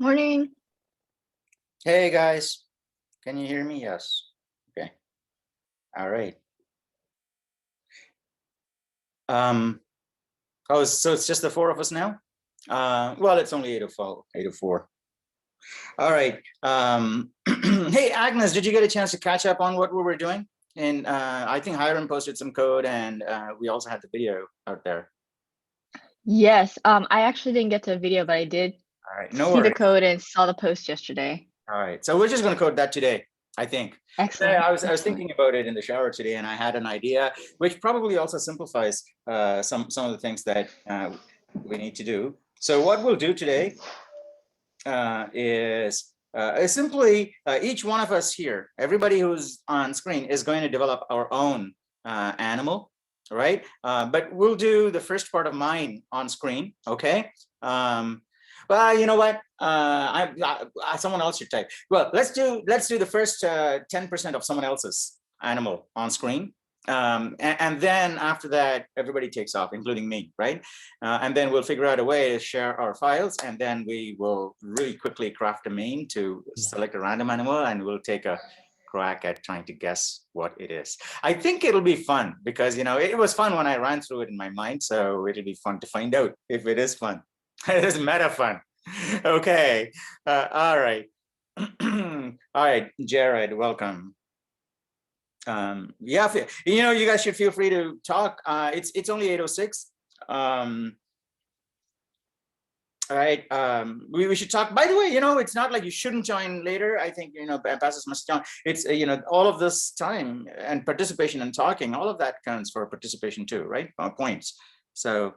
Morning. Hey guys, can you hear me? Yes. Okay. All right. Oh, so it's just the four of us now? Well, it's only 8:04. All right. Hey, Agnes, did you get a chance to catch up on what we were doing? And I think Hiram posted some code, and we also had the video out there. Yes, I actually didn't get to the video, but I did All right, no see the worries. code and saw the post yesterday. All right, so we're just going to code that today, I think. Excellent. I was Excellent. thinking about it in the shower today, and I had an idea, which probably also simplifies some of the things that we need to do. So what we'll do today is simply each one of us here, everybody who's on screen, is going to develop our own animal, right? But we'll do the first part of mine on screen, okay? Well, you know what? Someone else should type. Well, let's do the first 10% of someone else's animal on screen, and then after that, everybody takes off, including me, right? And then we'll figure out a way to share our files, and then we will really quickly craft a main to select a random animal, and we'll take a crack at trying to guess what it is. I think it'll be fun because, you know, it was fun when I ran through it in my mind, so it'll be fun to find out if it is fun. It is meta fun. Okay. All right. All right, Jared, welcome. Yeah, you know, you guys should feel free to talk. It's only 8:06. All right. We should talk. By the way, you know, it's not like you shouldn't join later. I think, you know, pass this message on. It's, you know, all of this time and participation and talking, all of that counts for participation too, right? Points. So,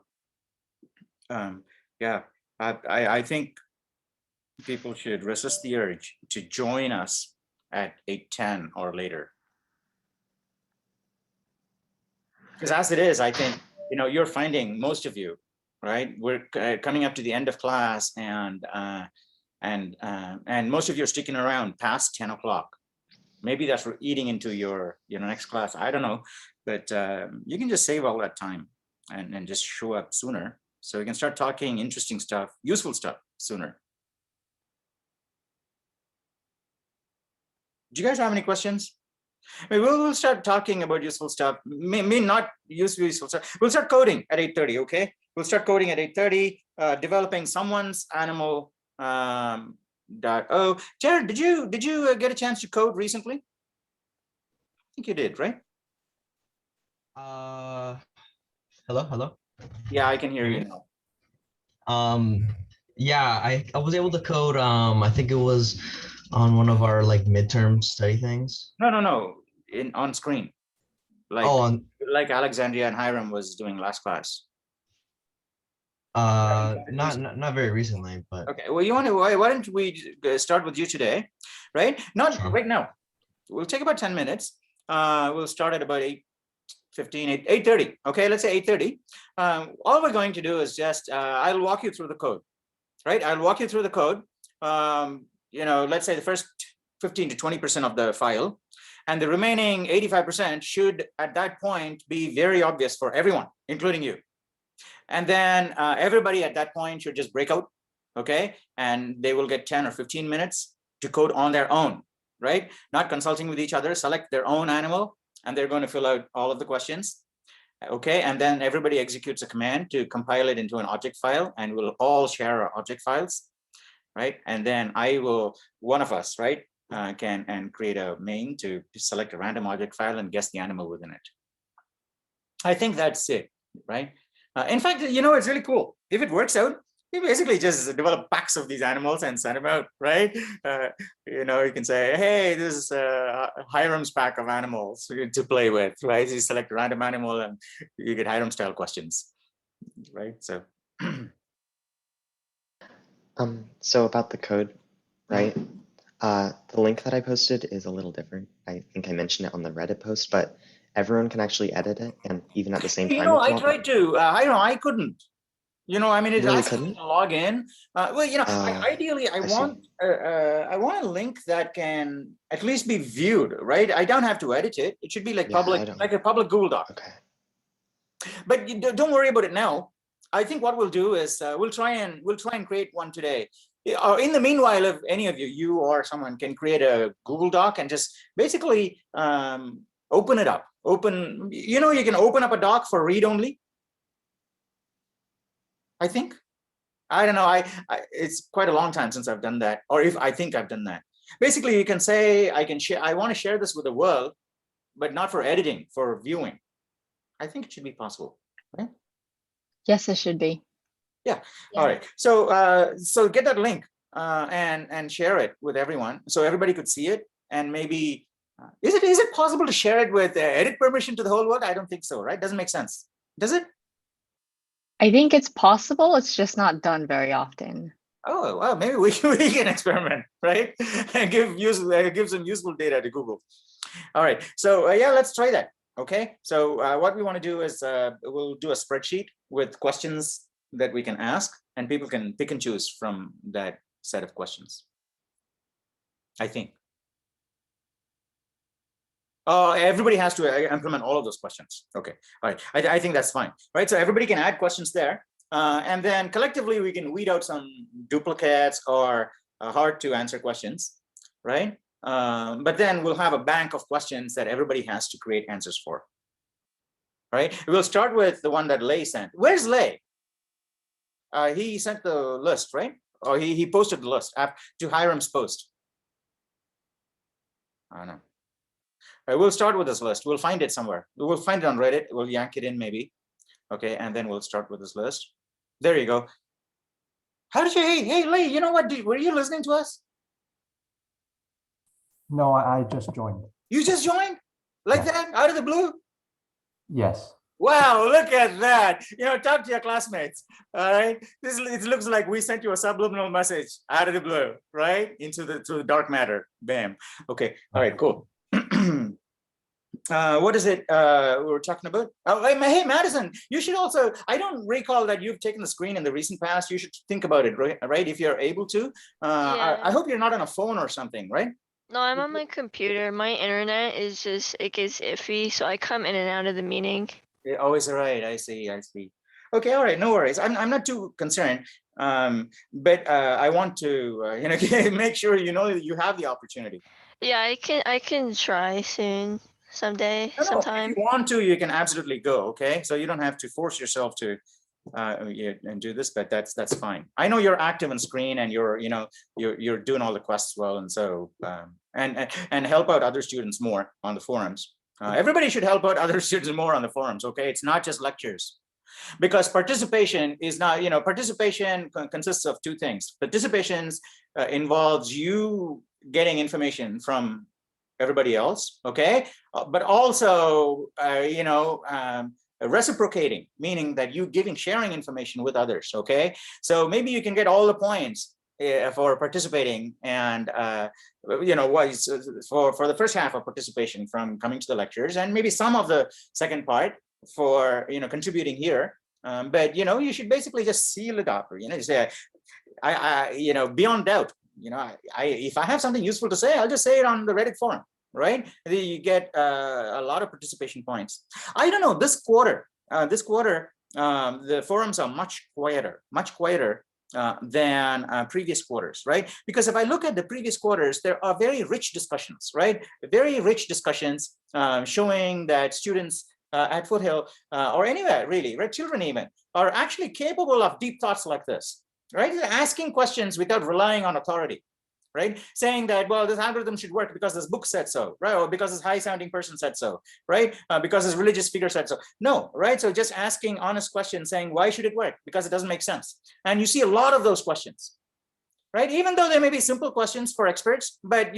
yeah, I think people should resist the urge to join us at 8:10 or later. Because as it is, I think, you know, you're finding most of you, right? We're coming up to the end of class, and most of you are sticking around past 10 o'clock. Maybe that's for eating into your next class. I don't know, but you can just save all that time and just show up sooner, so we can start talking interesting stuff, useful stuff sooner. Do you guys have any questions? I mean, we'll start talking about useful stuff. May not useful stuff. We'll start coding at 8:30. Okay, we'll start coding at 8:30. Developing someone's animal. Jared, did you get a chance to code recently? I think you did, right? Hello. Yeah, I can hear you now. Yeah, I was able to code. I think it was on one of our like midterm study things. No, on screen. Like, like Alexandria and Hiram was doing last class. Not very recently, but okay. Well, why don't we start with you today, right? Not right now. We'll take about 10 minutes. We'll start at about 8:15, 8:30. Okay, let's say 8:30. All we're going to do is just I'll walk you through the code, right? I'll walk you through the code. You know, let's say the first 15 to 20% of the file, and the remaining 85% should at that point be very obvious for everyone, including you. And then everybody at that point should just break out, okay? And they will get 10 or 15 minutes to code on their own, right? Not consulting with each other, select their own animal, and they're going to fill out all of the questions, okay? And then everybody executes a command to compile it into an object file, and we'll all share our object files, right? And then one of us, right, can create a main to select a random object file and guess the animal within it. I think that's it, right? In fact, you know, it's really cool. If it works out, you basically just develop packs of these animals and send them out, right? You know, you can say, hey, this is Hiram's pack of animals to play with, right? You select a random animal and you get Hiram style questions, right? So. So about the code, right? The link that I posted is a little different. I think I mentioned it on the Reddit post, but everyone can actually edit it, and even at the same time. You know, I tried to. I couldn't. You know, I mean, it's asking me to log in. Well, you know, ideally, I want a link that can at least be viewed, right? I don't have to edit it. It should be like public, like a public Google Doc. Okay. But don't worry about it now. I think what we'll do is we'll try and create one today. in the meanwhile, if any of you or someone can create a Google Doc and just basically open it up. You can open up a doc for read only. I think. I don't know. It's quite a long time since I've done that, or if I think I've done that. Basically, you can say, I want to share this with the world, but not for editing, for viewing. I think it should be possible, right? Yes, it should be. Yeah. All right. So so get that link and share it with everyone, so everybody could see it. And maybe is it possible to share it with edit permission to the whole world? I don't think so, right? Doesn't make sense, does it? I think it's possible. It's just not done very often. Oh, well, maybe we can experiment, right? And give some useful data to Google. All right. So yeah, let's try that. Okay. So what we want to do is we'll do a spreadsheet with questions that we can ask, and people can pick and choose from that set of questions, I think. Everybody has to implement all of those questions. Okay. All right. I think that's fine. Right. So everybody can add questions there. And then collectively, we can weed out some duplicates or hard to answer questions. Right. But then we'll have a bank of questions that everybody has to create answers for. Right. We'll start with the one that Lei sent. Where's Lei? He sent the list, right? Or he posted the list to Hiram's post. I don't know. All right, we'll start with this list. We'll find it somewhere. We'll find it on Reddit. We'll yank it in maybe. Okay, and then we'll start with this list. There you go. How did you? Hey, Lei, you know what? Were you listening to us? No, I just joined. You just joined? Like Yeah. that? Out of the blue? Yes. Wow, look at that. Talk to your classmates. All right. It looks like we sent you a subliminal message out of the blue, right? Into the dark matter. Bam. Okay. All right, cool. What is it we were talking about? Oh, hey, Madison, you should also, I don't recall that you've taken the screen in the recent past. You should think about it, right? If you're able to. Yeah. I hope you're not on a phone or something, right? No, I'm on my computer. My internet is just, it gets iffy, so I come in and out of the meeting. Yeah, oh, is it right? I see. Okay, all right, no worries. I'm not too concerned. But I want to make sure that you have the opportunity. Yeah, I can try soon, someday, No, sometime. if you want to, you can absolutely go. Okay, so you don't have to force yourself to and do this, but that's fine. I know you're active on screen, and you're doing all the quests well, and so and help out other students more on the forums. Everybody should help out other students more on the forums. Okay, it's not just lectures, because participation is not, participation consists of two things. Participations involves you getting information from everybody else, okay, but also reciprocating, meaning that you sharing information with others, okay? So maybe you can get all the points for participating, and for the first half of participation from coming to the lectures, and maybe some of the second part for contributing here. But you should basically just seal it up, say, beyond doubt, if I have something useful to say, I'll just say it on the Reddit forum, right? You get a lot of participation points. I don't know, this quarter, the forums are much quieter than previous quarters, right? Because if I look at the previous quarters, there are very rich discussions, right? Very rich discussions showing that students at Foothill or anywhere really, right? Children even are actually capable of deep thoughts like this, right? Asking questions without relying on authority, right? Saying that, well, this algorithm should work because this book said so, right? Or because this high-sounding person said so, right? Because this religious figure said so. No, right? So just asking honest questions, saying, why should it work? Because it doesn't make sense. And you see a lot of those questions, right? Even though they may be simple questions for experts, but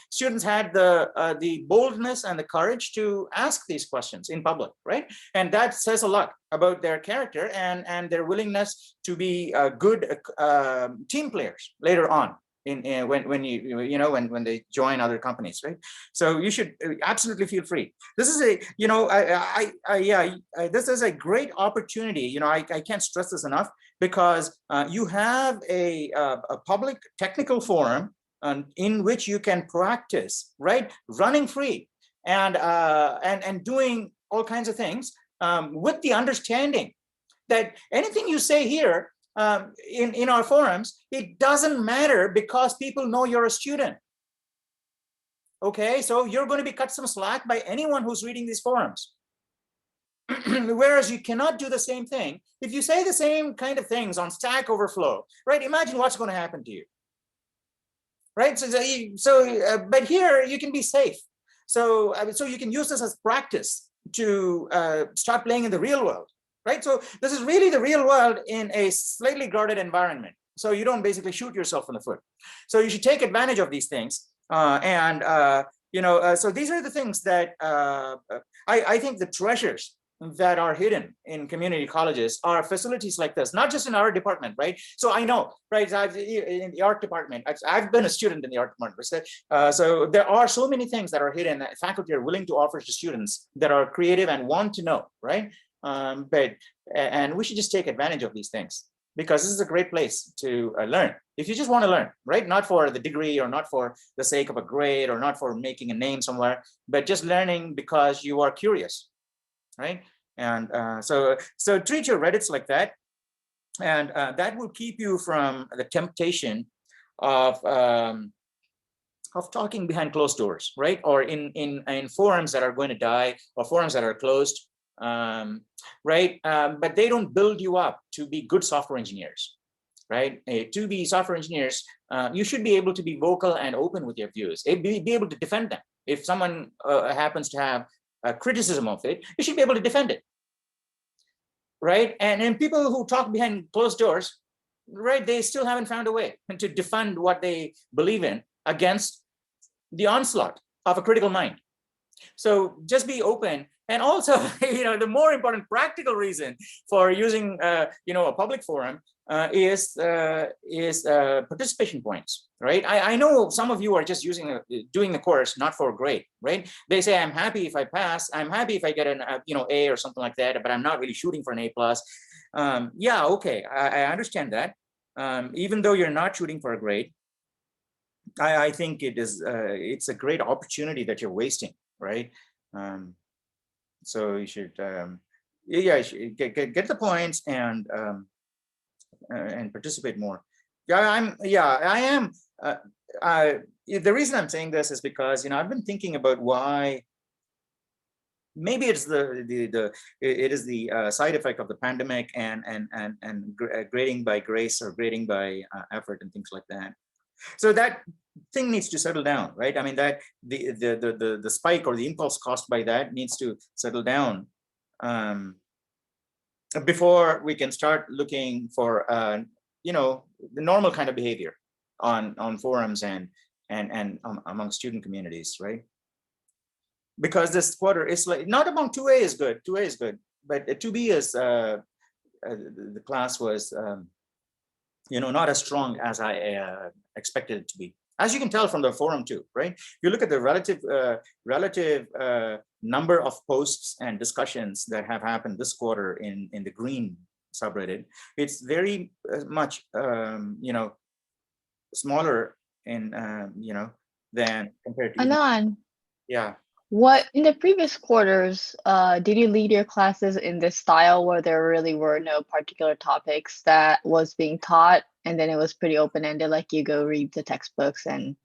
students had the boldness and the courage to ask these questions in public, right? And that says a lot about their character and their willingness to be good team players later on. When they join other companies, right? So you should absolutely feel free. This is this is a great opportunity. I can't stress this enough, because you have a public technical forum in which you can practice, right? Running free and doing all kinds of things with the understanding that anything you say here in our forums, it doesn't matter because people know you're a student. Okay, so you're going to be cut some slack by anyone who's reading these forums. Whereas you cannot do the same thing if you say the same kind of things on Stack Overflow, right? Imagine what's going to happen to you, right? But here you can be safe. So you can use this as practice to start playing in the real world, right? So this is really the real world in a slightly guarded environment. So you don't basically shoot yourself in the foot. So you should take advantage of these things. So these are the things that I think the treasures that are hidden in community colleges are facilities like this, not just in our department, right? So I know, right, in the art department, I've been a student in the art department, so there are so many things that are hidden that faculty are willing to offer to students that are creative and want to know, right? And we should just take advantage of these things, because this is a great place to learn. If you just want to learn, right? Not for the degree or not for the sake of a grade or not for making a name somewhere, but just learning because you are curious, right? And so treat your Reddits like that. And that will keep you from the temptation of talking behind closed doors, right? Or in forums that are going to die or forums that are closed, right? But they don't build you up to be good software engineers, right? To be software engineers, you should be able to be vocal and open with your views, be able to defend them. If someone happens to have a criticism of it, you should be able to defend it, right? And people who talk behind closed doors, right, they still haven't found a way to defend what they believe in against the onslaught of a critical mind. So just be open. And also, the more important practical reason for using, a public forum is participation points, right? I know some of you are just doing the course not for a grade, right? They say, I'm happy if I pass, I'm happy if I get an A or something like that, but I'm not really shooting for an A+. Yeah, okay, I understand that. Even though you're not shooting for a grade, I think it's a great opportunity that you're wasting, right? So you should, you should get the points and participate more. I am. The reason I'm saying this is because I've been thinking about why. Maybe it's it is the side effect of the pandemic and grading by grace or grading by effort and things like that. So that thing needs to settle down, right? I mean, that the spike or the impulse caused by that needs to settle down before we can start looking for the normal kind of behavior on forums and among student communities, right? Because this quarter is like not among 2A is good, 2A is good, but 2B is the class was not as strong as I expected it to be. As you can tell from the forum too, right? If you look at the relative number of posts and discussions that have happened this quarter in the green subreddit, it's very much smaller in than compared to Anand, yeah. what in the previous quarters, did you lead your classes in this style where there really were no particular topics that was being taught, and then it was pretty open-ended, like you go read the textbooks and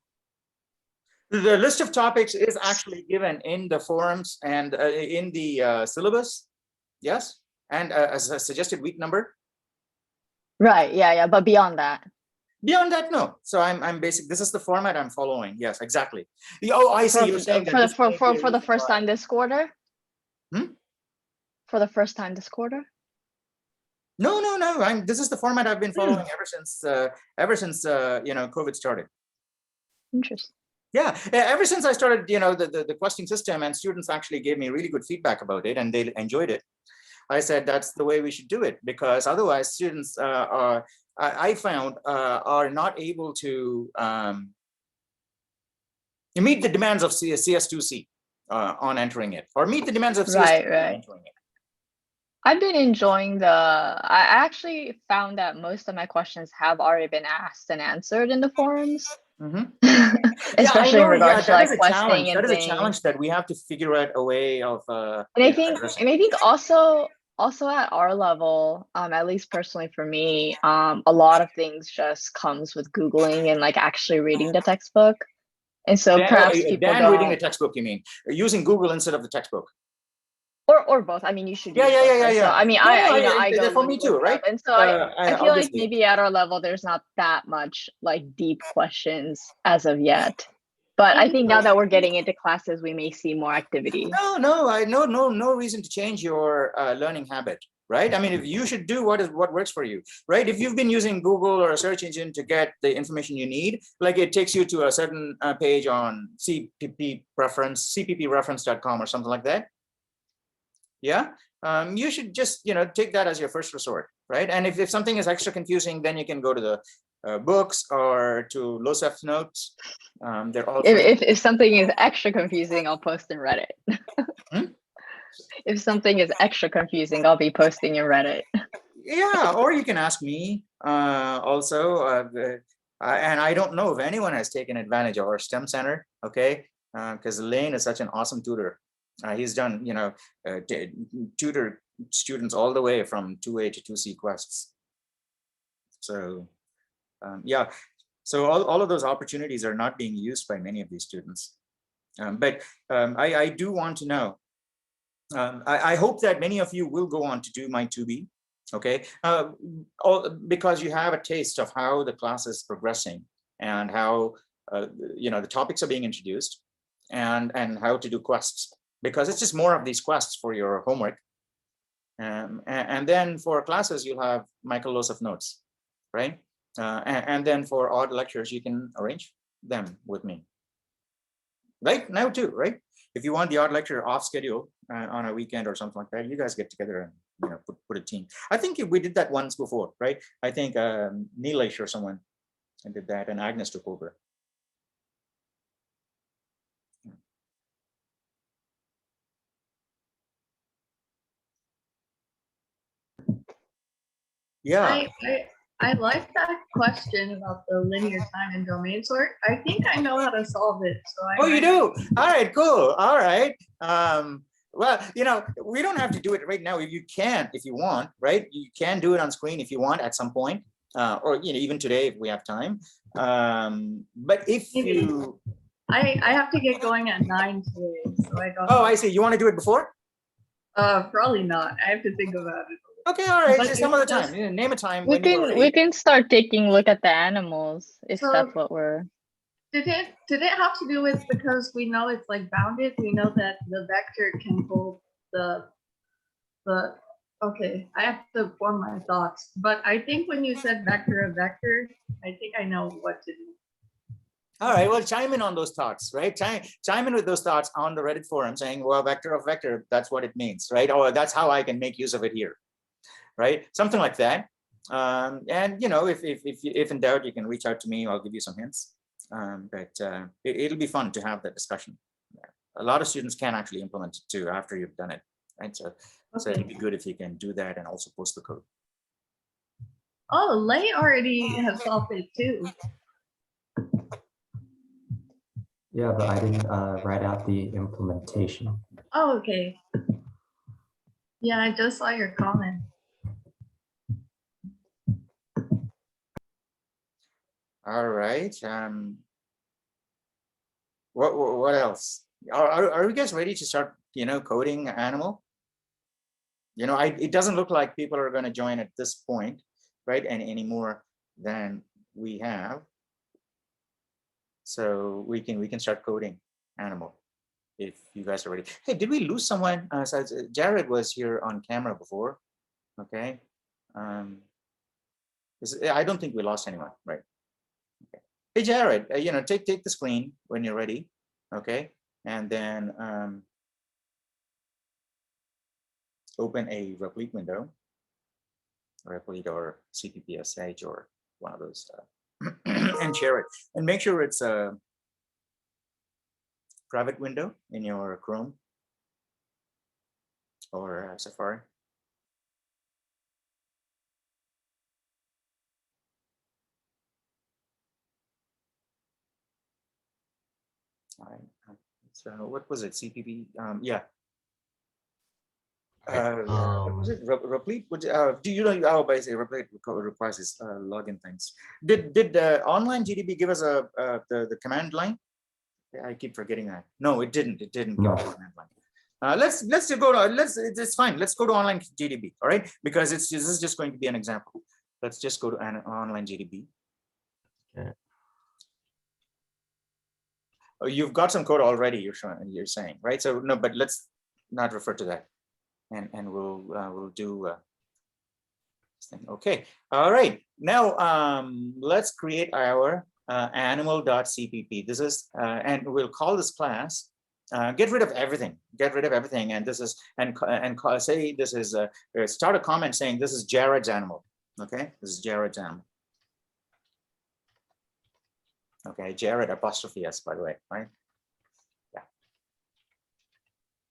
the list of topics is actually given in the forums and in the syllabus, yes, and as a suggested week number. right, yeah, but beyond that. Beyond that, no. So I'm basic. This is the format I'm following. Yes, exactly. Oh, I see. You're saying for the first time this quarter. For the first time this quarter. No. This is the format I've been following ever since COVID started. Interesting. Yeah, ever since I started, the questing system, and students actually gave me really good feedback about it, and they enjoyed it. I said that's the way we should do it, because otherwise students I found are not able to meet the demands of CS2C on entering it, or meet the demands of CS2 on entering it. I've been enjoying I actually found that most of my questions have already been asked and answered in the forums. Especially in regards to like questing and that is a challenge that we have to figure out a way of and I think also also at our level, at least personally for me, a lot of things just comes with Googling and like actually reading the textbook. And so perhaps people Dan reading the don't, textbook, you mean? Using Google instead of the textbook. or both. I mean, you should Yeah, use yeah, both, yeah, yeah, right? So yeah. I mean, No, no, I go for me look too, it right? up. And so I feel like Obviously. maybe at our level, there's not that much like deep questions as of yet. But I think now that we're getting into classes, we may see more activity. No reason to change your learning habit, right? I mean, if you should do what works for you, right? If you've been using Google or a search engine to get the information you need, like it takes you to a certain page on cppreference.com or something like that. Yeah, you should just take that as your first resort, right? And if something is extra confusing, then you can go to the books or to Losef notes. They're all free. If something is extra confusing, I'll post in Reddit. If something is extra confusing, I'll be posting in Reddit. Yeah, or you can ask me also. And I don't know if anyone has taken advantage of our STEM Center, okay? Because Lane is such an awesome tutor. He's done, tutor students all the way from 2A to 2C quests. So, yeah, so all of those opportunities are not being used by many of these students. But I do want to know, I hope that many of you will go on to do my 2B, okay? Because you have a taste of how the class is progressing and how, the topics are being introduced and how to do quests, because it's just more of these quests for your homework. And then for classes, you'll have Michael Losef notes, right? And then for odd lectures, you can arrange them with me. Right now too, right? If you want the odd lecture off schedule on a weekend or something like that, you guys get together and put a team. I think we did that once before, right? I think Neelish or someone did that, and Agnes took over. Yeah. I like that question about the linear time and domain sort. I think I know how to solve it. So You do? All right, cool. All right. Well, we don't have to do it right now. If you can, if you want, right? You can do it on screen if you want at some point, or even today if we have time. But if you, I have to get going at 9 today, so I don't. Oh, I see. You want to do it before? Probably not. I have to think about it. Okay, all right. But Just some other time. Name a time We when you're ready. we can start taking a look at the animals if that's what we're. Did it have to do with, because we know it's like bounded, we know that the vector can hold the okay, I have to form my thoughts, but I think when you said vector of vector, I think I know what to do. All right, well, chime in on those thoughts, right? Chime in with those thoughts on the Reddit forum saying, well, vector of vector, that's what it means, right? Or that's how I can make use of it here, right? Something like that. And if in doubt, you can reach out to me. I'll give you some hints. But it'll be fun to have that discussion. A lot of students can actually implement it too after you've done it, right? So it'd be good if you can do that and also post the code. Oh, Lay already has solved it too. Yeah, but I didn't write out the implementation. Oh, okay. Yeah, I just saw your comment. All right. What else? Are you guys ready to start, coding animal? It doesn't look like people are going to join at this point, right? And any more than we have. So we can start coding animal if you guys are ready. Hey, did we lose someone? So Jared was here on camera before. Okay. I don't think we lost anyone, right? Okay. Hey, Jared, take the screen when you're ready. Okay. And then open a Replete window, Replete or CPPSH or one of those, and share it. And make sure it's a private window in your Chrome or Safari. All right. So what was it? CPP? Yeah. Was it replete? Do you know? Oh, by say replete requires this login things. Did online GDB give us the command line? I keep forgetting that. No, it didn't. It didn't give us the command line. Let's go to it's fine. Let's go to online GDB. All right, because this is just going to be an example. Let's just go to an online GDB. Okay. Oh, you've got some code already. You're saying, right? So no, but let's not refer to that. And we'll do this thing. Okay. All right. Now let's create our animal.cpp. This is and we'll call this class. Get rid of everything. Get rid of everything. And this is say this is start a comment saying this is Jared's animal. Okay. This is Jared's animal. Okay. Jared apostrophe s, by the way, right?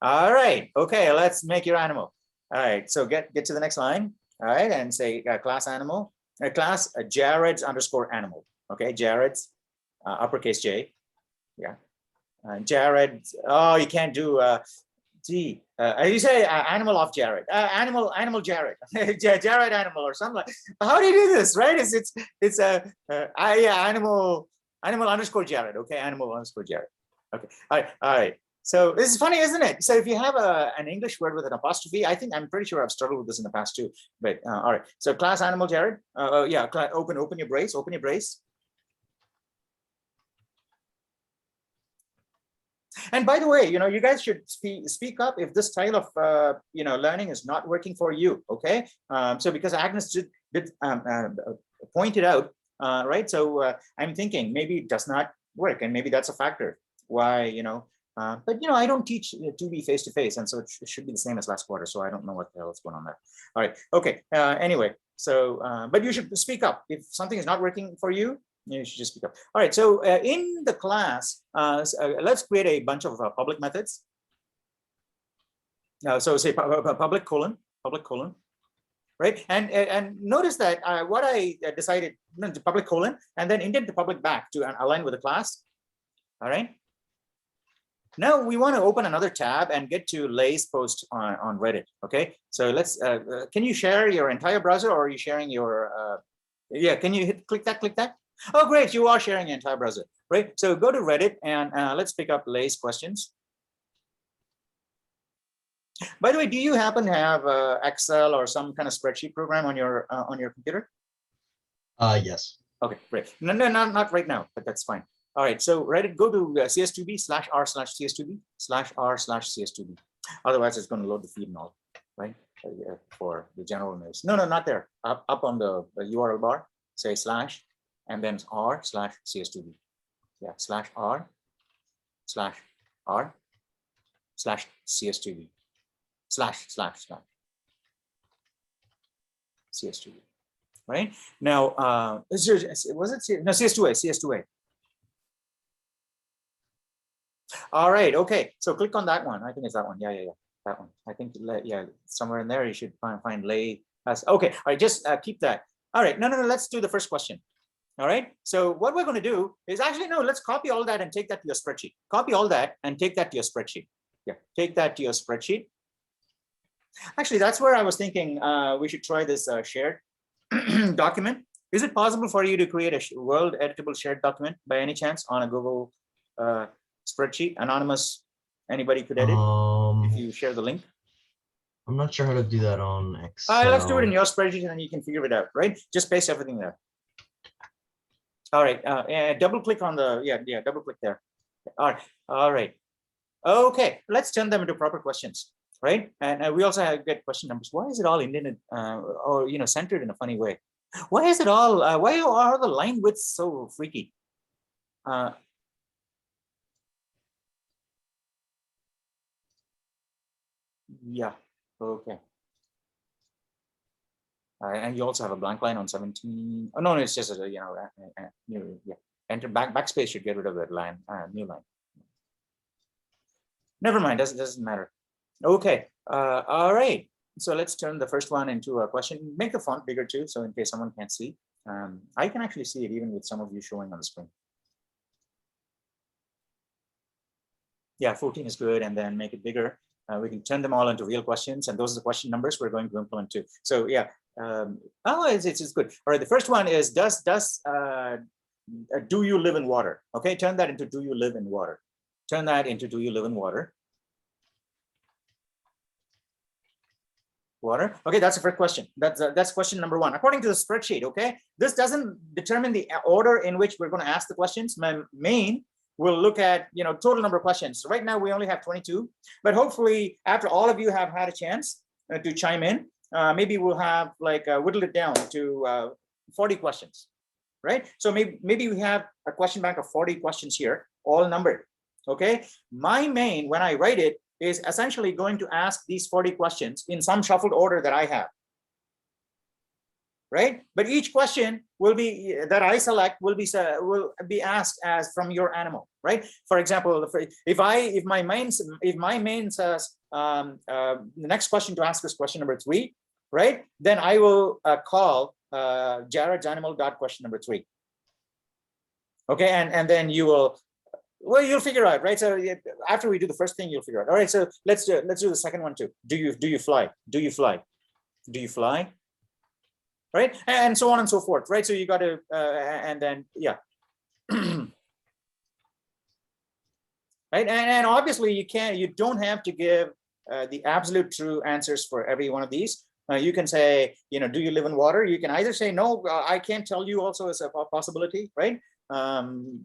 All right. Okay, let's make your animal. All right. So get to the next line. All right, and say class animal. Class Jared's underscore animal. Okay, Jared's uppercase J. Yeah. Jared. Oh, you can't do G. You say animal of Jared. Animal Jared. Jared animal or something. How do you do this? Right? It's animal underscore Jared. Okay, animal underscore Jared. Okay. All right. So this is funny, isn't it? So if you have an English word with an apostrophe, I'm pretty sure I've struggled with this in the past too. But all right. So class animal Jared. Yeah. Open your brace. Open your brace. And by the way, you guys should speak up if this style of learning is not working for you. Okay. So because Agnes did point it out, right? So I'm thinking maybe it does not work, and maybe that's a factor why but I don't teach 2B face-to-face, and so it should be the same as last quarter. So I don't know what the hell is going on there. All right. Okay. Anyway, so but you should speak up if something is not working for you. You should just speak up. All right. So in the class, let's create a bunch of public methods. So say public colon, right? And notice that what I decided to public colon and then indent the public back to align with the class. All right. Now we want to open another tab and get to Lay's post on Reddit. Okay, so let's. Can you share your entire browser, or are you sharing your? Yeah, can you click that? Oh, great, you are sharing your entire browser, right? So go to Reddit and let's pick up Lay's questions. By the way, do you happen to have Excel or some kind of spreadsheet program on your computer? Yes. Okay, great. No, not right now, but that's fine. All right, so Reddit, go to cs2b/r/cs2b/r/cs2b. Otherwise, it's going to load the feed and all, right? For the general news. No, not there. Up on the URL bar, say slash, and then r/cs2b. Yeah, /r/r/cs2b. //cs2b. Right now, was it no CS2A? All right, okay. So click on that one. I think it's that one. Yeah, that one. I think somewhere in there you should find Lay. Okay, all right. Just keep that. All right. No. Let's do the first question. All right. So what we're going to do is actually let's copy all that and take that to your spreadsheet. Copy all that and take that to your spreadsheet. Yeah, take that to your spreadsheet. Actually, that's where I was thinking we should try this shared document. Is it possible for you to create a world editable shared document by any chance on a Google spreadsheet? Anonymous, anybody could edit if you share the link. I'm not sure how to do that on Excel. Let's do it in your spreadsheet and then you can figure it out, right? Just paste everything there. All right, double click on the, double click there. All right. Okay, let's turn them into proper questions, right? And we also get question numbers. Why is it all indented or centered in a funny way? Why is it all? Why are the line widths so freaky? Yeah. Okay. And you also have a blank line on 17. Oh no, it's just a new enter backspace should get rid of that line. New line. Never mind. Doesn't matter. Okay. All right. So let's turn the first one into a question. Make the font bigger too, so in case someone can't see. I can actually see it even with some of you showing on the screen. Yeah, 14 is good, and then make it bigger. We can turn them all into real questions, and those are the question numbers we're going to implement too. So yeah, it's good. All right, the first one is do you live in water? Okay, turn that into do you live in water? Turn that into do you live in water? Water. Okay, that's the first question. That's question number one. According to the spreadsheet, okay, this doesn't determine the order in which we're going to ask the questions. My main will look at total number of questions. Right now we only have 22, but hopefully after all of you have had a chance to chime in, maybe we'll have like whittled it down to 40 questions, right? So maybe we have a question bank of 40 questions here, all numbered. Okay, my main when I write it is essentially going to ask these 40 questions in some shuffled order that I have, right? But each question will be that I select will be asked as from your animal, right? For example, if my main says the next question to ask is question number 3, right? Then I will call Jared's animal dot question number 3. Okay, and then you will. Well, you'll figure out, right? So after we do the first thing, you'll figure out. All right, so let's do the second one too. Do you fly? Do you fly? Do you fly? Right, and so on and so forth, right? So you got to, and then yeah, right. And obviously you don't have to give the absolute true answers for every one of these. You can say, do you live in water? You can either say no, I can't tell you. Also, as a possibility, right?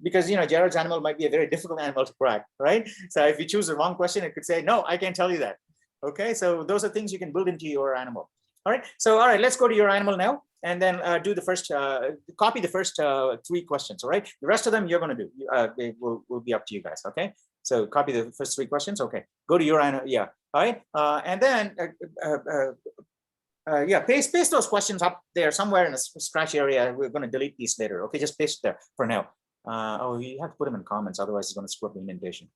Because Jared's animal might be a very difficult animal to crack, right? So if you choose the wrong question, it could say no, I can't tell you that. Okay, so those are things you can build into your animal. All right, so all right, let's go to your animal now, and then do the first copy the first 3 questions. All right, the rest of them you're going to do. It will be up to you guys. Okay, so copy the first 3 questions. Okay, go to your animal. Yeah, all right, and then yeah, paste those questions up there somewhere in a scratch area. We're going to delete these later. Okay, just paste there for now. Oh, you have to put them in comments, otherwise it's going to screw up the indentation.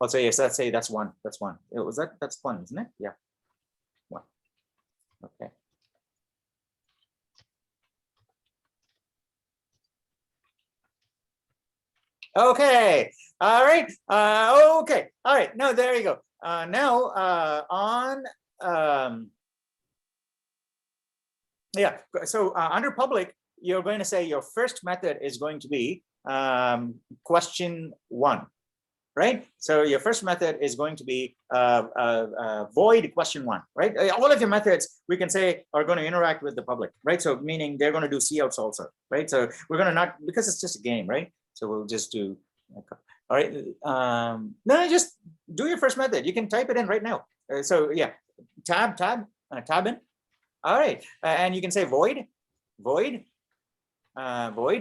I'll say yes. Let's say that's 1. That's 1. Was that's 1, isn't it? Yeah, 1. Okay. Okay. All right. Okay. All right. No, there you go. Now on. Yeah, so under public, you're going to say your first method is going to be question 1, right? So your first method is going to be void question 1, right? All of your methods, we can say, are going to interact with the public, right? So meaning they're going to do counts also, right? So we're going to not, because it's just a game, right? So we'll just do, all right. No, just do your first method. You can type it in right now. So yeah, tab in. All right, and you can say void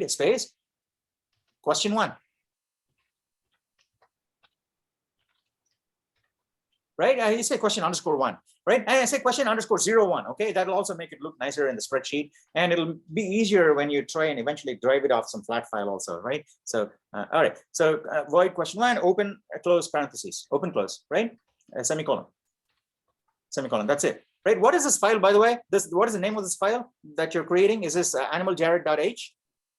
space question 1. Right, you say question underscore 1, right? And I say question underscore 01. Okay, that'll also make it look nicer in the spreadsheet, and it'll be easier when you try and eventually drive it off some flat file also, right? So all right, so void question 1, open close parentheses, open close, right? Semicolon. That's it. Right, what is this file, by the way? What is the name of this file that you're creating? Is this animaljared.h?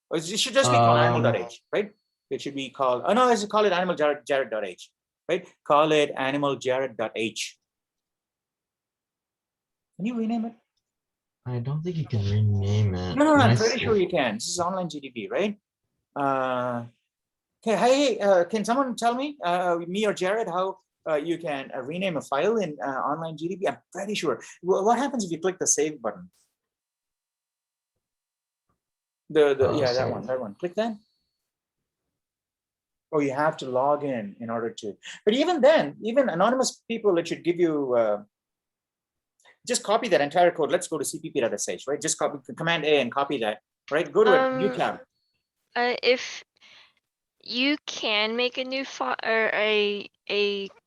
Or it should just be called animal.h, right? It should be called, oh no, I should call it animaljared.h, right? Call it animaljared.h. Can you rename it? I don't think you can rename it. No, I'm pretty sure you can. This is online GDB, right? Okay, hey, can someone tell me, me or Jared, how you can rename a file in online GDB? I'm pretty sure. What happens if you click the save button? Yeah, that one. Click that. Oh, you have to log in order to. But even then, even anonymous people, it should give you. Just copy that entire code. Let's go to cpp.sh, right? Just copy Command A and copy that, right? Go to a new tab. If you can make a new file or a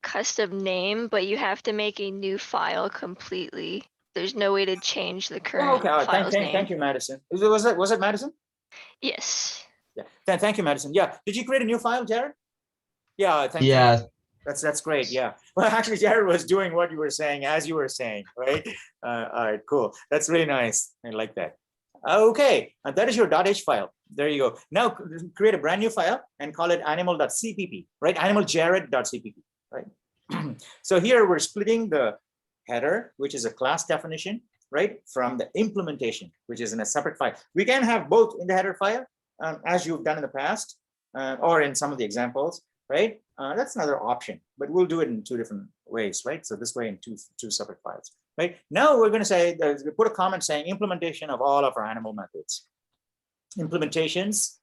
custom name, but you have to make a new file completely. There's no way to change the current file's name. Thank you, Madison. Was it Madison? Yes. Yeah. Thank you, Madison. Yeah. Did you create a new file, Jared? Yeah. Thank you. That's great. Yeah. Well, actually, Jared was doing what you were saying as you were saying, right? All right. Cool. That's really nice. I like that. Okay, that is your .h file. There you go. Now create a brand new file and call it animal.cpp, right? Animaljared.cpp, right? So here we're splitting the header, which is a class definition, right, from the implementation, which is in a separate file. We can have both in the header file, as you've done in the past, or in some of the examples, right? That's another option, but we'll do it in two different ways, right? So this way in two separate files, right? Now we're going to say, put a comment saying implementation of all of our animal methods. Implementations,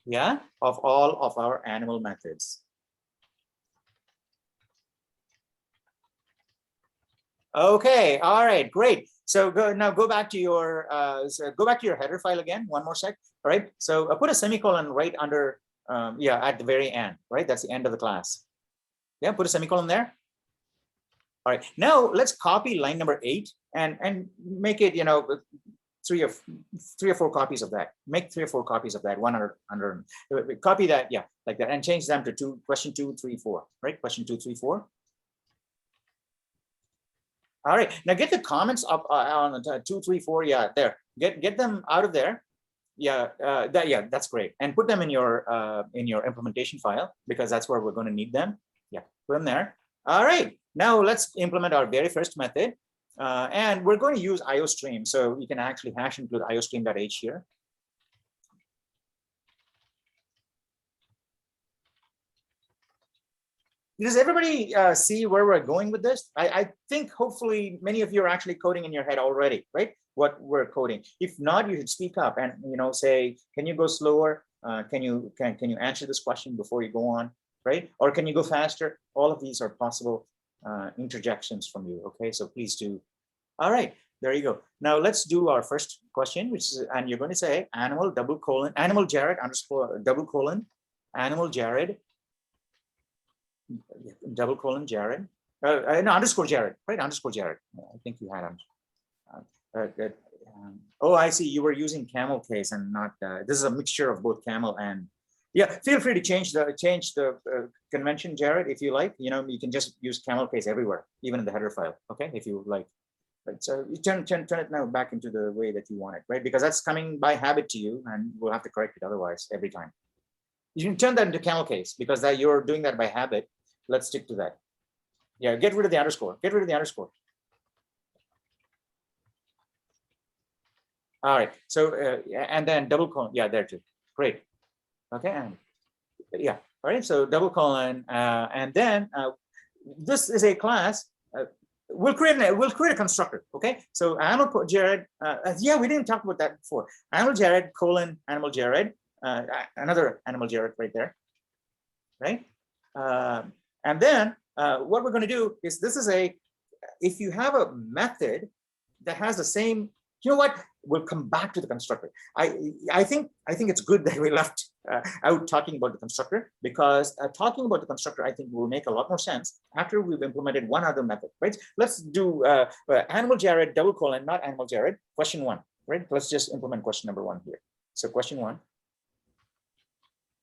yeah, of all of our animal methods. Okay, all right, great. So go back to your header file again, one more sec. All right, so put a semicolon right under, yeah, at the very end, right? That's the end of the class. Yeah, put a semicolon there. All right, now let's copy line number 8 and make it, you know, three or four copies of that. Make 3 or 4 copies of that. One under copy that, yeah, like that, and change them to question 2, 3, 4, right? Question 2, 3, 4. All right, now get the comments up on 2, 3, 4. Yeah, there. Get them out of there. Yeah, that's great. And put them in your implementation file, because that's where we're going to need them. Yeah, put them there. All right, now let's implement our very first method, and we're going to use IOStream. So you can actually hash include IOStream.h here. Does everybody see where we're going with this? I think hopefully many of you are actually coding in your head already, right? What we're coding. If not, you should speak up and, you know, say, can you go slower? Can you answer this question before you go on, right? Or can you go faster? All of these are possible interjections from you. Okay, so please do. All right, there you go. Now let's do our first question, which is, and you're going to say animal Jared underscore double colon animal Jared double colon Jared, no, underscore Jared, right? Underscore Jared. I think you had oh, I see. You were using camel case and not. This is a mixture of both camel and. Yeah, feel free to change the convention, Jared, if you like. You know, you can just use camel case everywhere, even in the header file. Okay, if you like. Right. So you turn it now back into the way that you want it, right? Because that's coming by habit to you, and we'll have to correct it otherwise every time. You can turn that into camel case because that you're doing that by habit. Let's stick to that. Yeah, get rid of the underscore. Get rid of the underscore. All right. So and then double colon. Yeah, there too. Great. Okay. And yeah. All right. So double colon, and then this is a class. We'll create a constructor. Okay. So animal Jared. Yeah, we didn't talk about that before. Animal Jared colon animal Jared. Another animal Jared right there. Right. And then what we're going to do is if you have a method that has the same, you know what, we'll come back to the constructor. I think it's good that we left out talking about the constructor, because talking about the constructor, I think, will make a lot more sense after we've implemented one other method, right? Let's do animal Jared double colon, not animal Jared, question 1, right? Let's just implement question number 1 here. So question 1.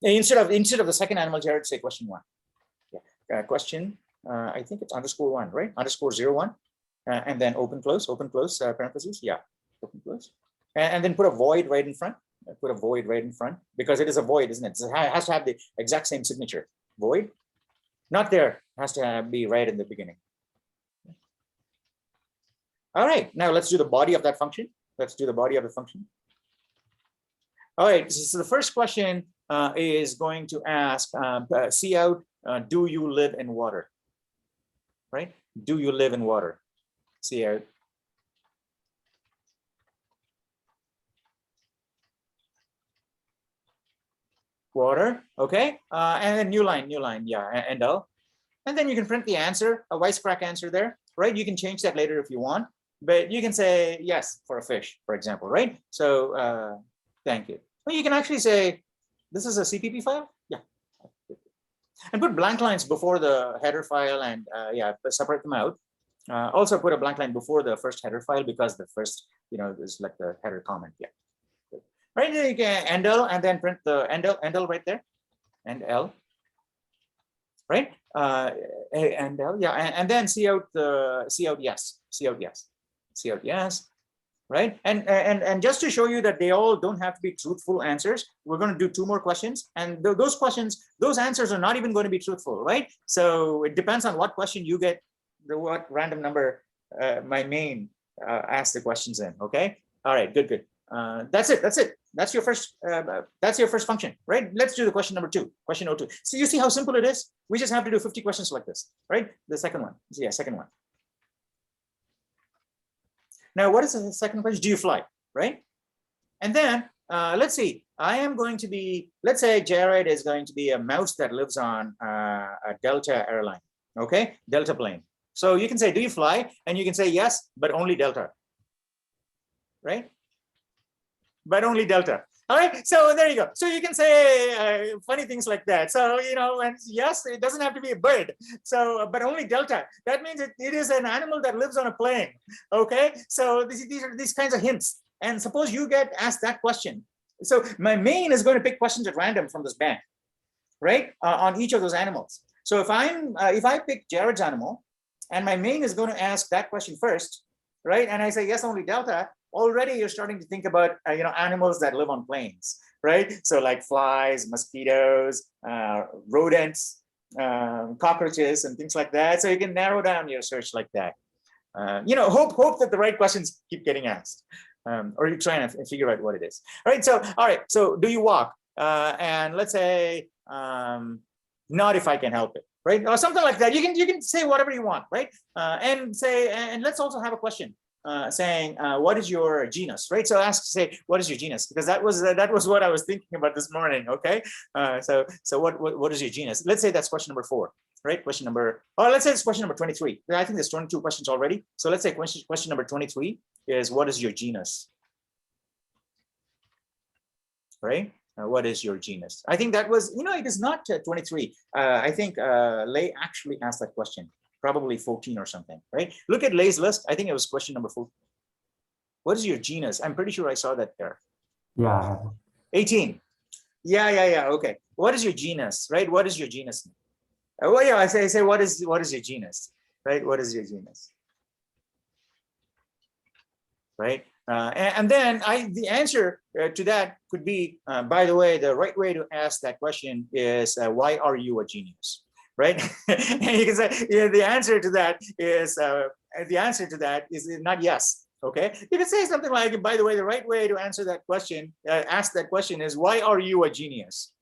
Instead of the second animal Jared, say question 1. Question, I think it's underscore 1, right? Underscore 01, and then open close parentheses. Yeah, open close, and then put a void right in front. Put a void right in front, because it is a void, isn't it? So it has to have the exact same signature. Void, not there. It has to be right in the beginning. All right, now let's do the body of that function. Let's do the body of the function. All right, so the first question is going to ask, see out. Do you live in water? Right? Do you live in water? See out. Water. Okay. And then new line. Yeah. And L. And then you can print the answer, a wisecrack answer there, right? You can change that later if you want, but you can say yes for a fish, for example, right? So thank you. Well, you can actually say, this is a CPP file. Yeah. And put blank lines before the header file, and yeah, separate them out. Also put a blank line before the first header file, because the first, you know, is like the header comment. Yeah. Right, you can end L and then print the end L right there, end L. Right, end L, yeah, and then see out yes. right? And just to show you that they all don't have to be truthful answers, we're going to do 2 more questions, and those questions, those answers are not even going to be truthful, right? So it depends on what question you get, what random number my main ask the questions in. Okay, all right, good. That's it. That's your first function, right? Let's do the question number 2, question 02. So you see how simple it is. We just have to do 50 questions like this, right? The second one, yeah, second one. Now, what is the second question? Do you fly, right? And then let's see. I am going to be, let's say Jared is going to be a mouse that lives on a Delta airline, okay? Delta plane. So you can say, do you fly? And you can say yes, but only Delta, right? But only Delta. All right, so there you go. So you can say funny things like that. So, you know, and yes, it doesn't have to be a bird. So, but only Delta. That means it is an animal that lives on a plane. Okay, so these are these kinds of hints. And suppose you get asked that question. So my main is going to pick questions at random from this bank, right? On each of those animals. So if I pick Jared's animal, and my main is going to ask that question first, right? And I say yes, only Delta. Already you're starting to think about animals that live on planes, right? So like flies, mosquitoes, rodents, cockroaches, and things like that. So you can narrow down your search like that. Hope that the right questions keep getting asked, or you're trying to figure out what it is. All right. So do you walk? And let's say not if I can help it, right? Or something like that. You can say whatever you want, right? And let's also have a question. Saying what is your genus, right? So say what is your genus, because that was what I was thinking about this morning. Okay, so what is your genus? Let's say that's question number 4, right? Let's say it's question number 23. I think there's 22 questions already. So let's say question number 23 is what is your genus, right? What is your genus? I think that was, it is not 23. I think Lei actually asked that question. Probably 14 or something, right? Look at Lei's list. I think it was question number 4. What is your genus? I'm pretty sure I saw that there. Yeah. 18. Yeah. Okay. What is your genus, right? What is your genus? Well, yeah, I say, what is your genus, right? What is your genus, right? And then the answer to that could be, by the way, the right way to ask that question is, why are you a genius? Right? And you can say, the answer to that is not yes. Okay, you can say something like, by the way, the right way to answer that question, ask that question is, why are you a genius?